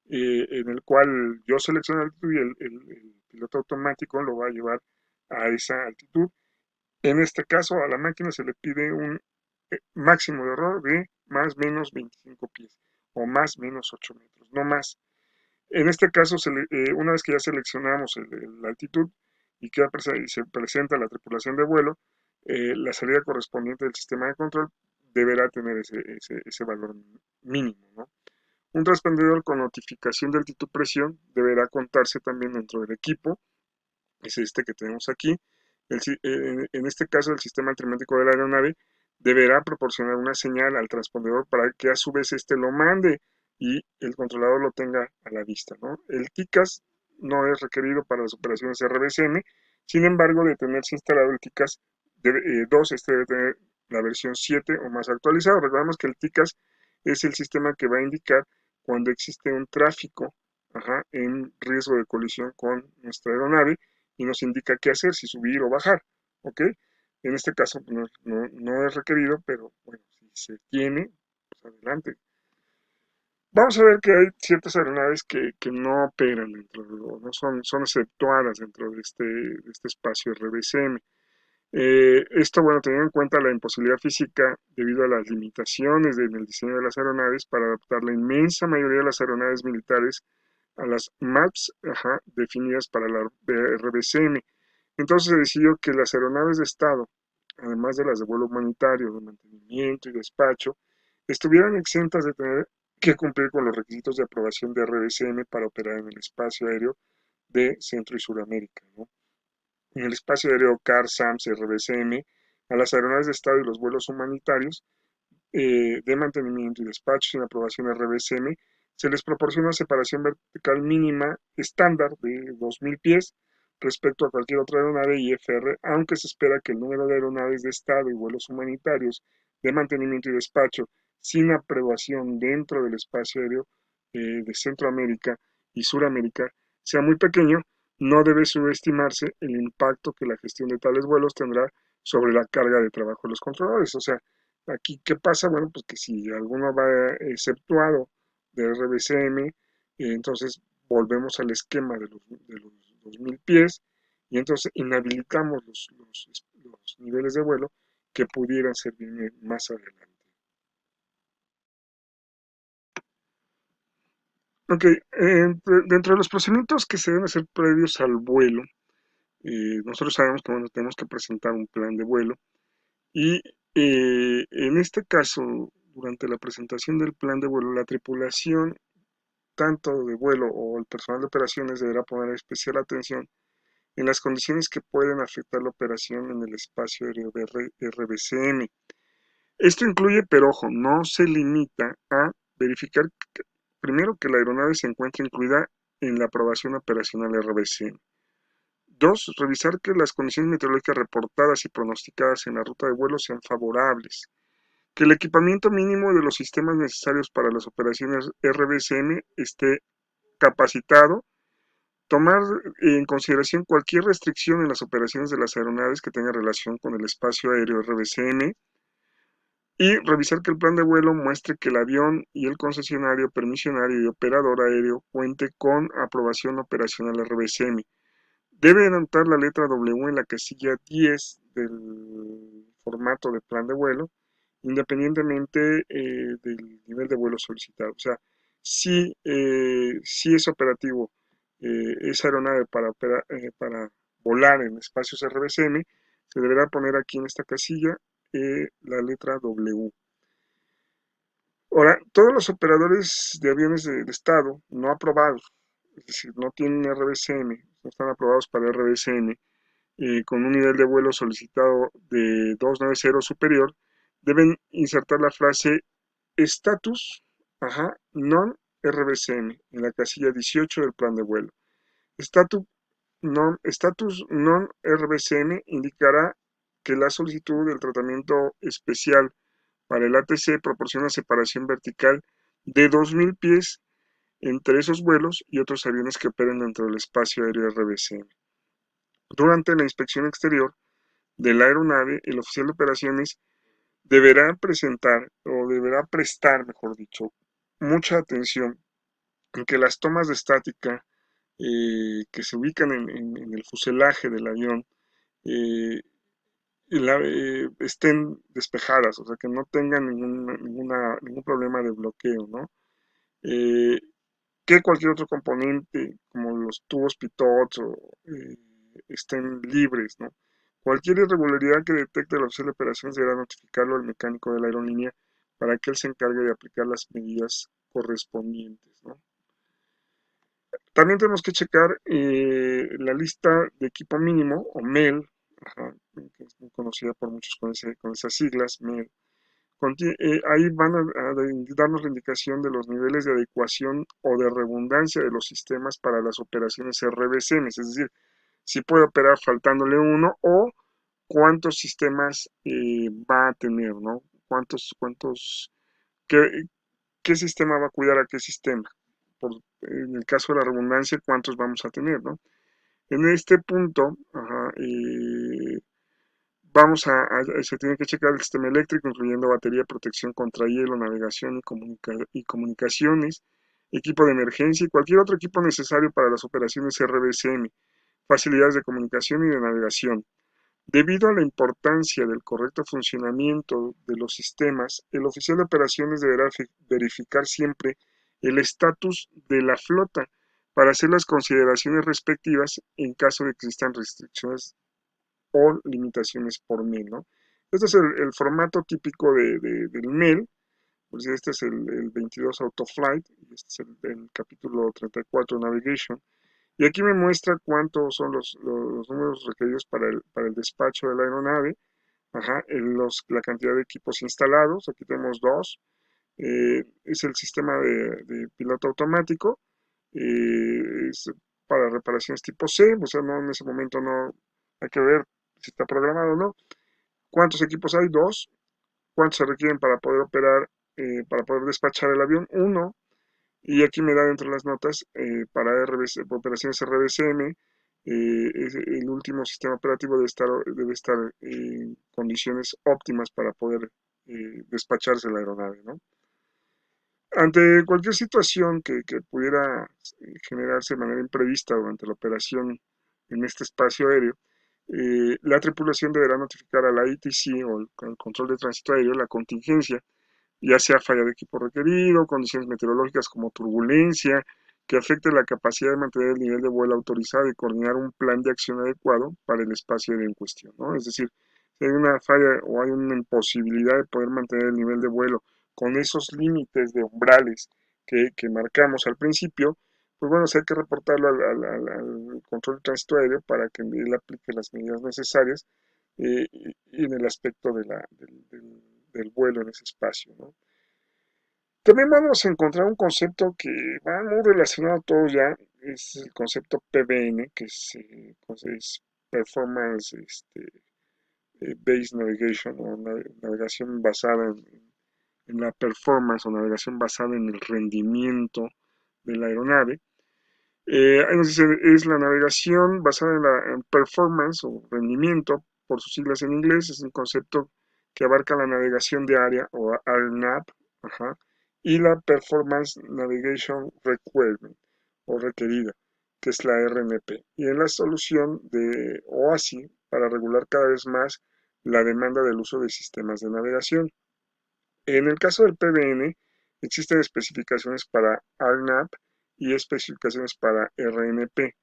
A: en el cual yo selecciono la altitud y el piloto automático lo va a llevar a esa altitud. En este caso, a la máquina se le pide un máximo de error de más o menos 25 pies o más o menos 8 metros, no más. En este caso, una vez que ya seleccionamos la altitud y se presenta la tripulación de vuelo, la salida correspondiente del sistema de control deberá tener ese valor mínimo, ¿no? Un transpondedor con notificación de altitud-presión deberá contarse también dentro del equipo, es este que tenemos aquí. En este caso, el sistema antimático de la aeronave deberá proporcionar una señal al transpondedor para que a su vez este lo mande y el controlador lo tenga a la vista, ¿no? El TICAS no es requerido para las operaciones RBCM, sin embargo, de tenerse instalado el TICAS 2, este debe tener la versión 7 o más actualizado. Recordemos que el TICAS es el sistema que va a indicar cuando existe un tráfico, ajá, en riesgo de colisión con nuestra aeronave y nos indica qué hacer, si subir o bajar, ¿ok? En este caso no es requerido, pero bueno, si se tiene, pues adelante. Vamos a ver que hay ciertas aeronaves que no operan no son exceptuadas dentro de este espacio RBCM. Esto, bueno, teniendo en cuenta la imposibilidad física debido a las limitaciones en el diseño de las aeronaves para adaptar la inmensa mayoría de las aeronaves militares a las MAPs, ajá, definidas para la RBCM. Entonces se decidió que las aeronaves de Estado, además de las de vuelo humanitario, de mantenimiento y despacho, estuvieran exentas de tener que cumplir con los requisitos de aprobación de RBCM para operar en el espacio aéreo de Centro y Suramérica, ¿no? En el espacio aéreo CAR, SAMS, RBCM, a las aeronaves de Estado y los vuelos humanitarios de mantenimiento y despacho sin aprobación RBCM, se les proporciona separación vertical mínima estándar de 2.000 pies respecto a cualquier otra aeronave IFR, aunque se espera que el número de aeronaves de Estado y vuelos humanitarios de mantenimiento y despacho sin aprobación dentro del espacio aéreo de Centroamérica y Suramérica sea muy pequeño. No debe subestimarse el impacto que la gestión de tales vuelos tendrá sobre la carga de trabajo de los controladores. O sea, aquí, ¿qué pasa? Bueno, pues que si alguno va exceptuado de RBCM, entonces volvemos al esquema de los 2.000 pies y entonces inhabilitamos los niveles de vuelo que pudieran servir más adelante. Ok, dentro de los procedimientos que se deben hacer previos al vuelo, nosotros sabemos que bueno, tenemos que presentar un plan de vuelo y en este caso, durante la presentación del plan de vuelo, la tripulación, tanto de vuelo o el personal de operaciones, deberá poner especial atención en las condiciones que pueden afectar la operación en el espacio aéreo de RBCM. Esto incluye, pero ojo, no se limita a verificar primero que la aeronave se encuentre incluida en la aprobación operacional RBCM. 2. Revisar que las condiciones meteorológicas reportadas y pronosticadas en la ruta de vuelo sean favorables. Que el equipamiento mínimo de los sistemas necesarios para las operaciones RBCM esté capacitado. Tomar en consideración cualquier restricción en las operaciones de las aeronaves que tenga relación con el espacio aéreo RBCM. Y revisar que el plan de vuelo muestre que el avión y el concesionario, permisionario y operador aéreo cuente con aprobación operacional RBCM. Debe anotar la letra W en la casilla 10 del formato de plan de vuelo, independientemente del nivel de vuelo solicitado. O sea, si es operativo esa aeronave para volar en espacios RBCM, se deberá poner aquí en esta casilla la letra W. Ahora, todos los operadores de aviones del Estado no aprobados, es decir, no tienen RBCM, no están aprobados para RBCM, con un nivel de vuelo solicitado de 290 superior, deben insertar la frase status, non RBCM en la casilla 18 del plan de vuelo. Status non RBCM indicará que la solicitud del tratamiento especial para el ATC proporciona separación vertical de 2.000 pies entre esos vuelos y otros aviones que operen dentro del espacio aéreo RBCM. Durante la inspección exterior de la aeronave, el oficial de operaciones deberá presentar o deberá prestar, mejor dicho, mucha atención en que las tomas de estática que se ubican en el fuselaje del avión eh, estén despejadas, o sea, que no tengan ningún problema de bloqueo, ¿no? Eh, que cualquier otro componente, como los tubos pitot, estén libres, ¿no? Cualquier irregularidad que detecte el oficial de operaciones deberá notificarlo al mecánico de la aerolínea para que él se encargue de aplicar las medidas correspondientes, ¿no? También tenemos que checar la lista de equipo mínimo, o MEL, ajá, que es muy conocida por muchos con esas siglas, MEL. Ahí van a darnos la indicación de los niveles de adecuación o de redundancia de los sistemas para las operaciones RBCM, es decir, si puede operar faltándole uno o cuántos sistemas va a tener, ¿no? Qué, qué sistema va a cuidar a qué sistema. En el caso de la redundancia, cuántos vamos a tener, ¿no? En este punto, ajá, se tiene que checar el sistema eléctrico, incluyendo batería, protección contra hielo, navegación y comunicaciones, equipo de emergencia y cualquier otro equipo necesario para las operaciones RBCM, facilidades de comunicación y de navegación. Debido a la importancia del correcto funcionamiento de los sistemas, el oficial de operaciones deberá verificar siempre el estatus de la flota para hacer las consideraciones respectivas en caso de que existan restricciones o limitaciones por MEL, ¿no? Este es el formato típico del MEL, pues este es el 22 Autoflight, y este es el capítulo 34 Navigation, y aquí me muestra cuántos son los números requeridos para el despacho de la aeronave, ajá, la cantidad de equipos instalados, aquí tenemos dos, es el sistema de piloto automático, es para reparaciones tipo C, o sea, no, en ese momento no hay que ver si está programado o no. ¿Cuántos equipos hay? Dos. ¿Cuántos se requieren para poder operar, para poder despachar el avión? Uno. Y aquí me da dentro de las notas para operaciones RBCM, el último sistema operativo debe estar en condiciones óptimas para poder despacharse la aeronave, ¿no? Ante cualquier situación que pudiera generarse de manera imprevista durante la operación en este espacio aéreo, la tripulación deberá notificar a la ATC o el control de tránsito aéreo la contingencia, ya sea falla de equipo requerido, condiciones meteorológicas como turbulencia, que afecte la capacidad de mantener el nivel de vuelo autorizado y coordinar un plan de acción adecuado para el espacio aéreo en cuestión, ¿no? Es decir, si hay una falla o hay una imposibilidad de poder mantener el nivel de vuelo con esos límites de umbrales que marcamos al principio, pues bueno, hay que reportarlo al control de tránsito aéreo para que él aplique las medidas necesarias y en el aspecto del vuelo en ese espacio, ¿no? También vamos a encontrar un concepto que va muy relacionado a todo ya, es el concepto PBN, que es Performance Based Navigation, o navegación basada en la performance o navegación basada en el rendimiento de la aeronave. Ahí nos dice, es la navegación basada en performance o rendimiento, por sus siglas en inglés, es un concepto que abarca la navegación de área o RNAV, ajá, y la Performance Navigation Requirement o requerida, que es la RNP, y es la solución de OASI para regular cada vez más la demanda del uso de sistemas de navegación. En el caso del PBN, existen especificaciones para RNAV y especificaciones para RNP.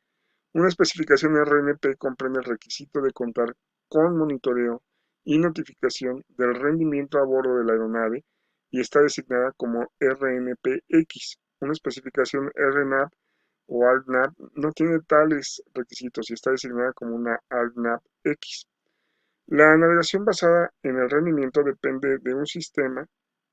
A: Una especificación RNP comprende el requisito de contar con monitoreo y notificación del rendimiento a bordo de la aeronave y está designada como RNPX. Una especificación RNAV o RNAV no tiene tales requisitos y está designada como una RNAV-X. La navegación basada en el rendimiento depende de un sistema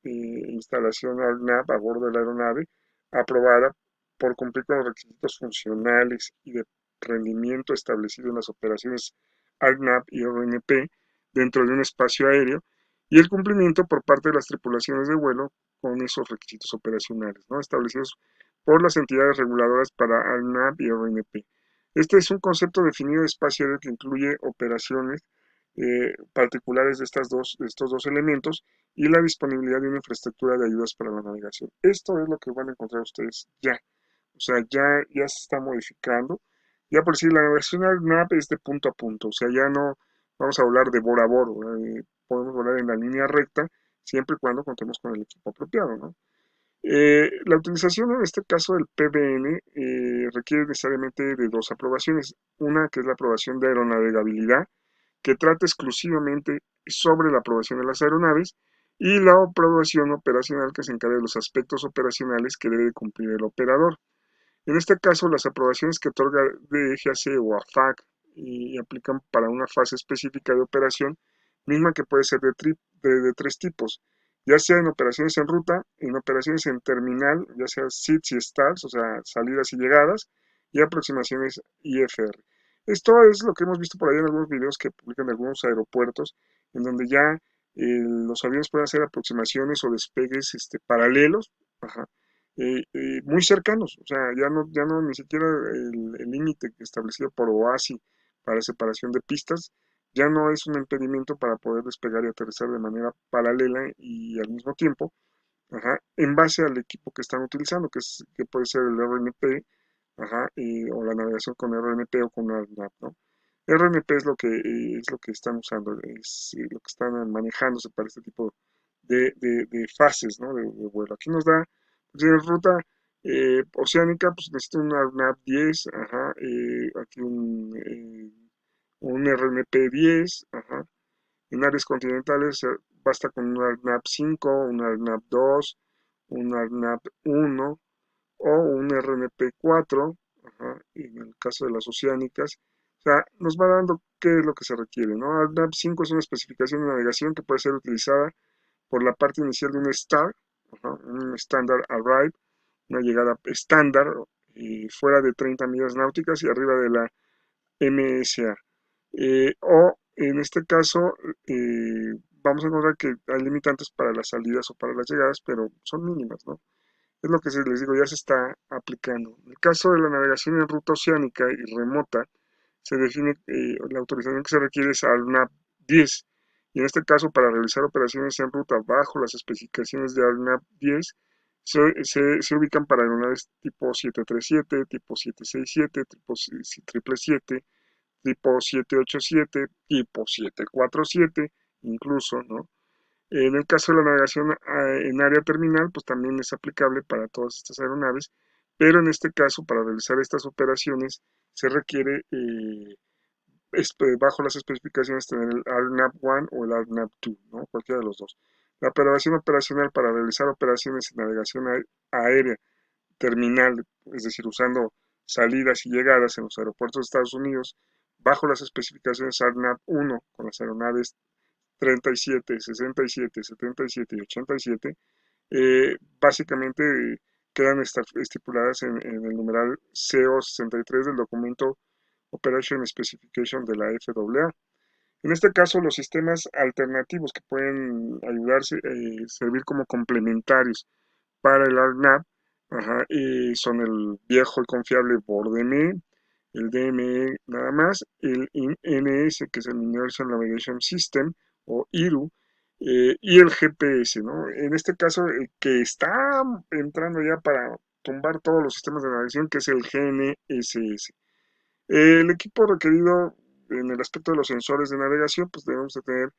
A: de instalación RNAV a bordo de la aeronave aprobada por cumplir con los requisitos funcionales y de rendimiento establecidos en las operaciones RNAV y RNP dentro de un espacio aéreo y el cumplimiento por parte de las tripulaciones de vuelo con esos requisitos operacionales, ¿no? Establecidos por las entidades reguladoras para RNAV y RNP. Este es un concepto definido de espacio aéreo que incluye operaciones particulares de estos dos elementos y la disponibilidad de una infraestructura de ayudas para la navegación. Esto es lo que van a encontrar ustedes ya. O sea, ya se está modificando. Ya por decir, la navegación ARNAV es de punto a punto. O sea, ya no vamos a volar de bord a bord. Podemos volar en la línea recta siempre y cuando contemos con el equipo apropiado, ¿no? La utilización en este caso del PBN requiere necesariamente de dos aprobaciones. Una que es la aprobación de aeronavegabilidad, que trata exclusivamente sobre la aprobación de las aeronaves, y la aprobación operacional, que se encarga de los aspectos operacionales que debe cumplir el operador. En este caso, las aprobaciones que otorga DGAC o AFAC y aplican para una fase específica de operación, misma que puede ser de tres tipos, ya sea en operaciones en ruta, en operaciones en terminal, ya sea SITS y STARS, o sea, salidas y llegadas, y aproximaciones IFR. Esto es lo que hemos visto por ahí en algunos videos que publican algunos aeropuertos, en donde ya los aviones pueden hacer aproximaciones o despegues paralelos, ajá, muy cercanos, o sea, ya no ni siquiera el límite establecido por OASI para separación de pistas, ya no es un impedimento para poder despegar y aterrizar de manera paralela y al mismo tiempo, ajá, en base al equipo que están utilizando, que puede ser el RNP, ajá, o la navegación con RNP o con ARNAV, ¿no? RNP es lo que están usando, es lo que están manejándose para este tipo de fases, ¿no? De vuelo. Aquí nos da, pues, en ruta oceánica, pues necesito un ARNAV 10, ajá, aquí un RNP 10, ajá. En áreas continentales basta con un ARNAV 5, un ARNAV 2, un ARNAV 1 o un RNP 4, ajá, en el caso de las oceánicas. O sea, nos va dando qué es lo que se requiere, ¿no? ARNAV 5 es una especificación de navegación que puede ser utilizada por la parte inicial de un STAR, ajá, un Standard Arrive, una llegada estándar, fuera de 30 millas náuticas y arriba de la MSA. O en este caso, vamos a encontrar que hay limitantes para las salidas o para las llegadas, pero son mínimas, ¿no? Es lo que les digo, ya se está aplicando. En el caso de la navegación en ruta oceánica y remota, se define la autorización que se requiere es ARNAV 10. Y en este caso, para realizar operaciones en ruta bajo las especificaciones de ARNAV 10, se ubican para aeronaves tipo 737, tipo 767, tipo 777, tipo 787, tipo 747, incluso, ¿no? En el caso de la navegación en área terminal, pues también es aplicable para todas estas aeronaves, pero en este caso, para realizar estas operaciones, se requiere, bajo las especificaciones, tener el ARNAV 1 o el ARNAV 2, ¿no? Cualquiera de los dos. La aprobación operacional para realizar operaciones en navegación aérea terminal, es decir, usando salidas y llegadas en los aeropuertos de Estados Unidos, bajo las especificaciones ARNAV 1 con las aeronaves 37, 67, 77 y 87, básicamente quedan estipuladas en el numeral CO63 del documento Operation Specification de la FAA. En este caso, los sistemas alternativos que pueden ayudarse, servir como complementarios para el ARNAV, ajá, son el viejo y confiable BORDME, el DME nada más, el INS, que es el Inertial Navigation System, o IRU, y el GPS, ¿no? En este caso, que está entrando ya para tumbar todos los sistemas de navegación, que es el GNSS. El equipo requerido en el aspecto de los sensores de navegación, pues debemos de tener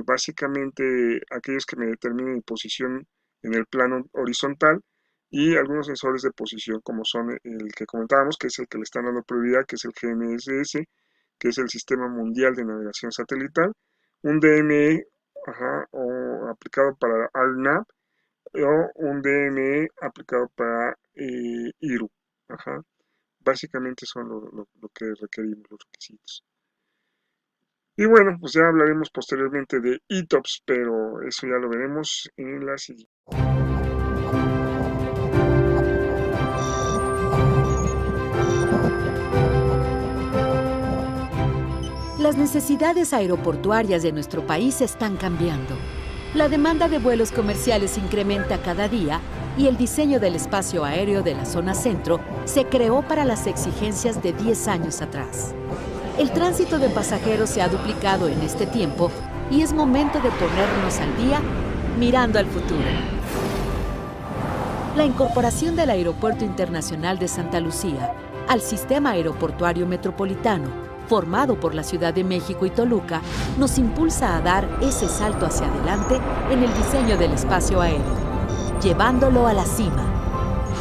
A: básicamente aquellos que me determinen mi posición en el plano horizontal y algunos sensores de posición como son el que comentábamos, que es el que le están dando prioridad, que es el GNSS, que es el Sistema Mundial de Navegación Satelital, un DME, ajá, o aplicado para ARNAV, o un DME aplicado para IRU. Ajá. Básicamente son lo que requerimos, los requisitos. Y bueno, pues ya hablaremos posteriormente de ETOPS, pero eso ya lo veremos en la siguiente.
B: Las necesidades aeroportuarias de nuestro país están cambiando. La demanda de vuelos comerciales incrementa cada día y el diseño del espacio aéreo de la zona centro se creó para las exigencias de 10 años atrás. El tránsito de pasajeros se ha duplicado en este tiempo y es momento de ponernos al día mirando al futuro. La incorporación del Aeropuerto Internacional de Santa Lucía al Sistema Aeroportuario Metropolitano, formado por la Ciudad de México y Toluca, nos impulsa a dar ese salto hacia adelante en el diseño del espacio aéreo, llevándolo a la cima.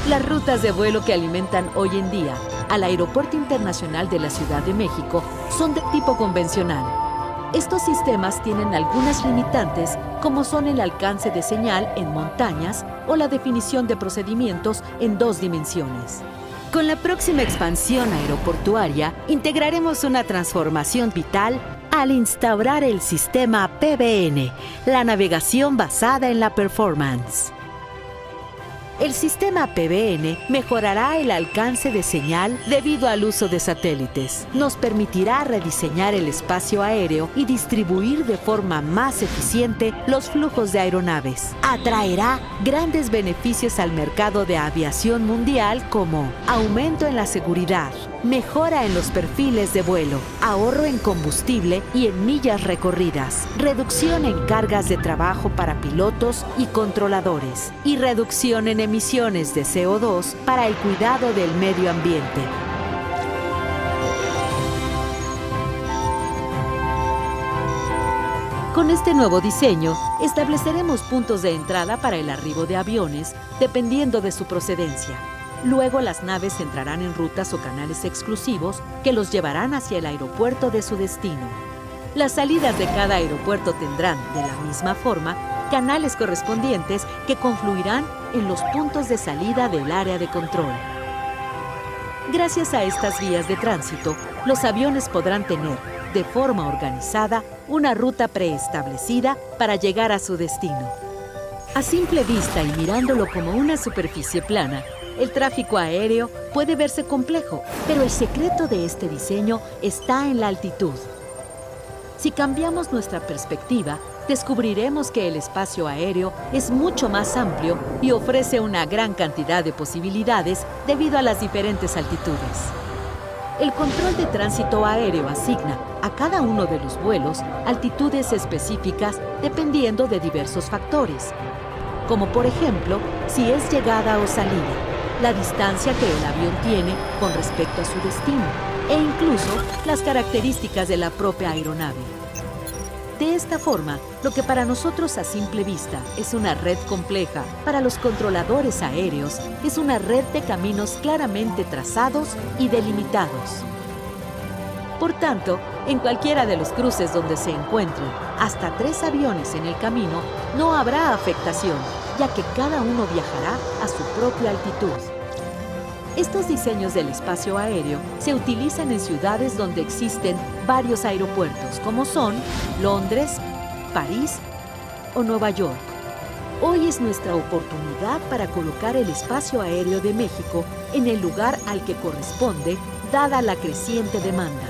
B: Las rutas de vuelo que alimentan hoy en día al Aeropuerto Internacional de la Ciudad de México son de tipo convencional. Estos sistemas tienen algunas limitantes, como son el alcance de señal en montañas o la definición de procedimientos en 2 dimensiones. Con la próxima expansión aeroportuaria, integraremos una transformación vital al instaurar el sistema PBN, la navegación basada en la performance. El sistema PBN mejorará el alcance de señal debido al uso de satélites. Nos permitirá rediseñar el espacio aéreo y distribuir de forma más eficiente los flujos de aeronaves. Atraerá grandes beneficios al mercado de aviación mundial, como aumento en la seguridad, mejora en los perfiles de vuelo, ahorro en combustible y en millas recorridas, reducción en cargas de trabajo para pilotos y controladores y reducción en emisiones de CO2 para el cuidado del medio ambiente. Con este nuevo diseño, estableceremos puntos de entrada para el arribo de aviones, dependiendo de su procedencia. Luego las naves entrarán en rutas o canales exclusivos que los llevarán hacia el aeropuerto de su destino. Las salidas de cada aeropuerto tendrán, de la misma forma, canales correspondientes que confluirán en los puntos de salida del área de control. Gracias a estas vías de tránsito, los aviones podrán tener, de forma organizada, una ruta preestablecida para llegar a su destino. A simple vista y mirándolo como una superficie plana, el tráfico aéreo puede verse complejo, pero el secreto de este diseño está en la altitud. Si cambiamos nuestra perspectiva, descubriremos que el espacio aéreo es mucho más amplio y ofrece una gran cantidad de posibilidades debido a las diferentes altitudes. El control de tránsito aéreo asigna a cada uno de los vuelos altitudes específicas dependiendo de diversos factores, como por ejemplo, si es llegada o salida, la distancia que el avión tiene con respecto a su destino e incluso las características de la propia aeronave. De esta forma, lo que para nosotros a simple vista es una red compleja, para los controladores aéreos es una red de caminos claramente trazados y delimitados. Por tanto, en cualquiera de los cruces donde se encuentren hasta 3 aviones en el camino, no habrá afectación, ya que cada uno viajará a su propia altitud. Estos diseños del espacio aéreo se utilizan en ciudades donde existen varios aeropuertos, como son Londres, París o Nueva York. Hoy es nuestra oportunidad para colocar el espacio aéreo de México en el lugar al que corresponde, dada la creciente demanda.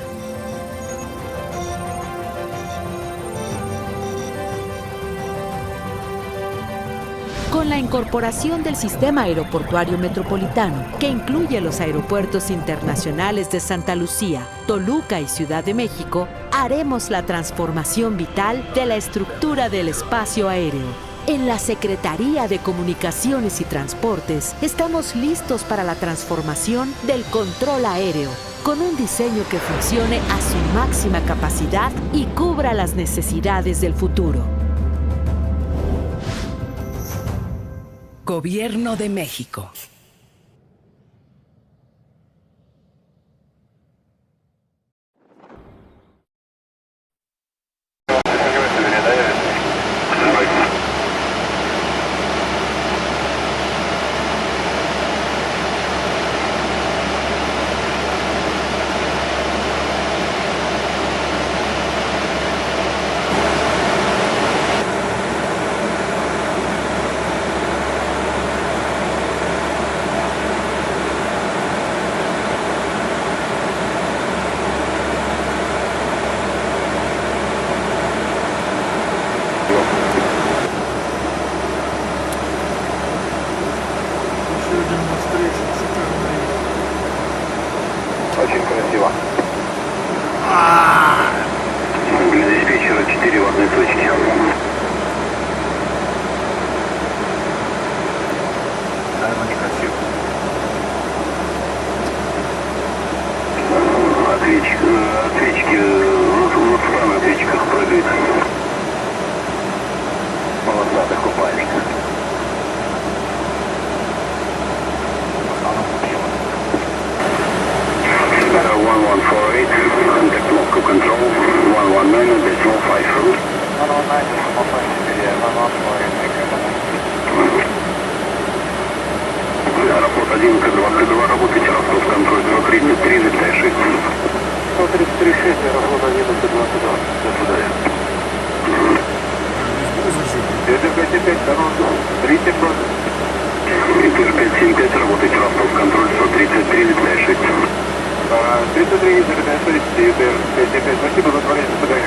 B: Con la incorporación del Sistema Aeroportuario Metropolitano, que incluye los aeropuertos internacionales de Santa Lucía, Toluca y Ciudad de México, haremos la transformación vital de la estructura del espacio aéreo. En la Secretaría de Comunicaciones y Transportes estamos listos para la transformación del control aéreo, con un diseño que funcione a su máxima capacidad y cubra las necesidades del futuro.
C: Gobierno de México. 1148, contact local control, 119.5. 119.5, Аэропорт 1122, работайте, Ростов, контроль 133, летай 6. 133, 6, аэропорт 1122, до свидания. Ветер 55, дорога, 32. Ветер 575, работайте, Ростов, контроль 133, летай 6. 33, летай 6, Ветер 55, спасибо за творение, до свидания.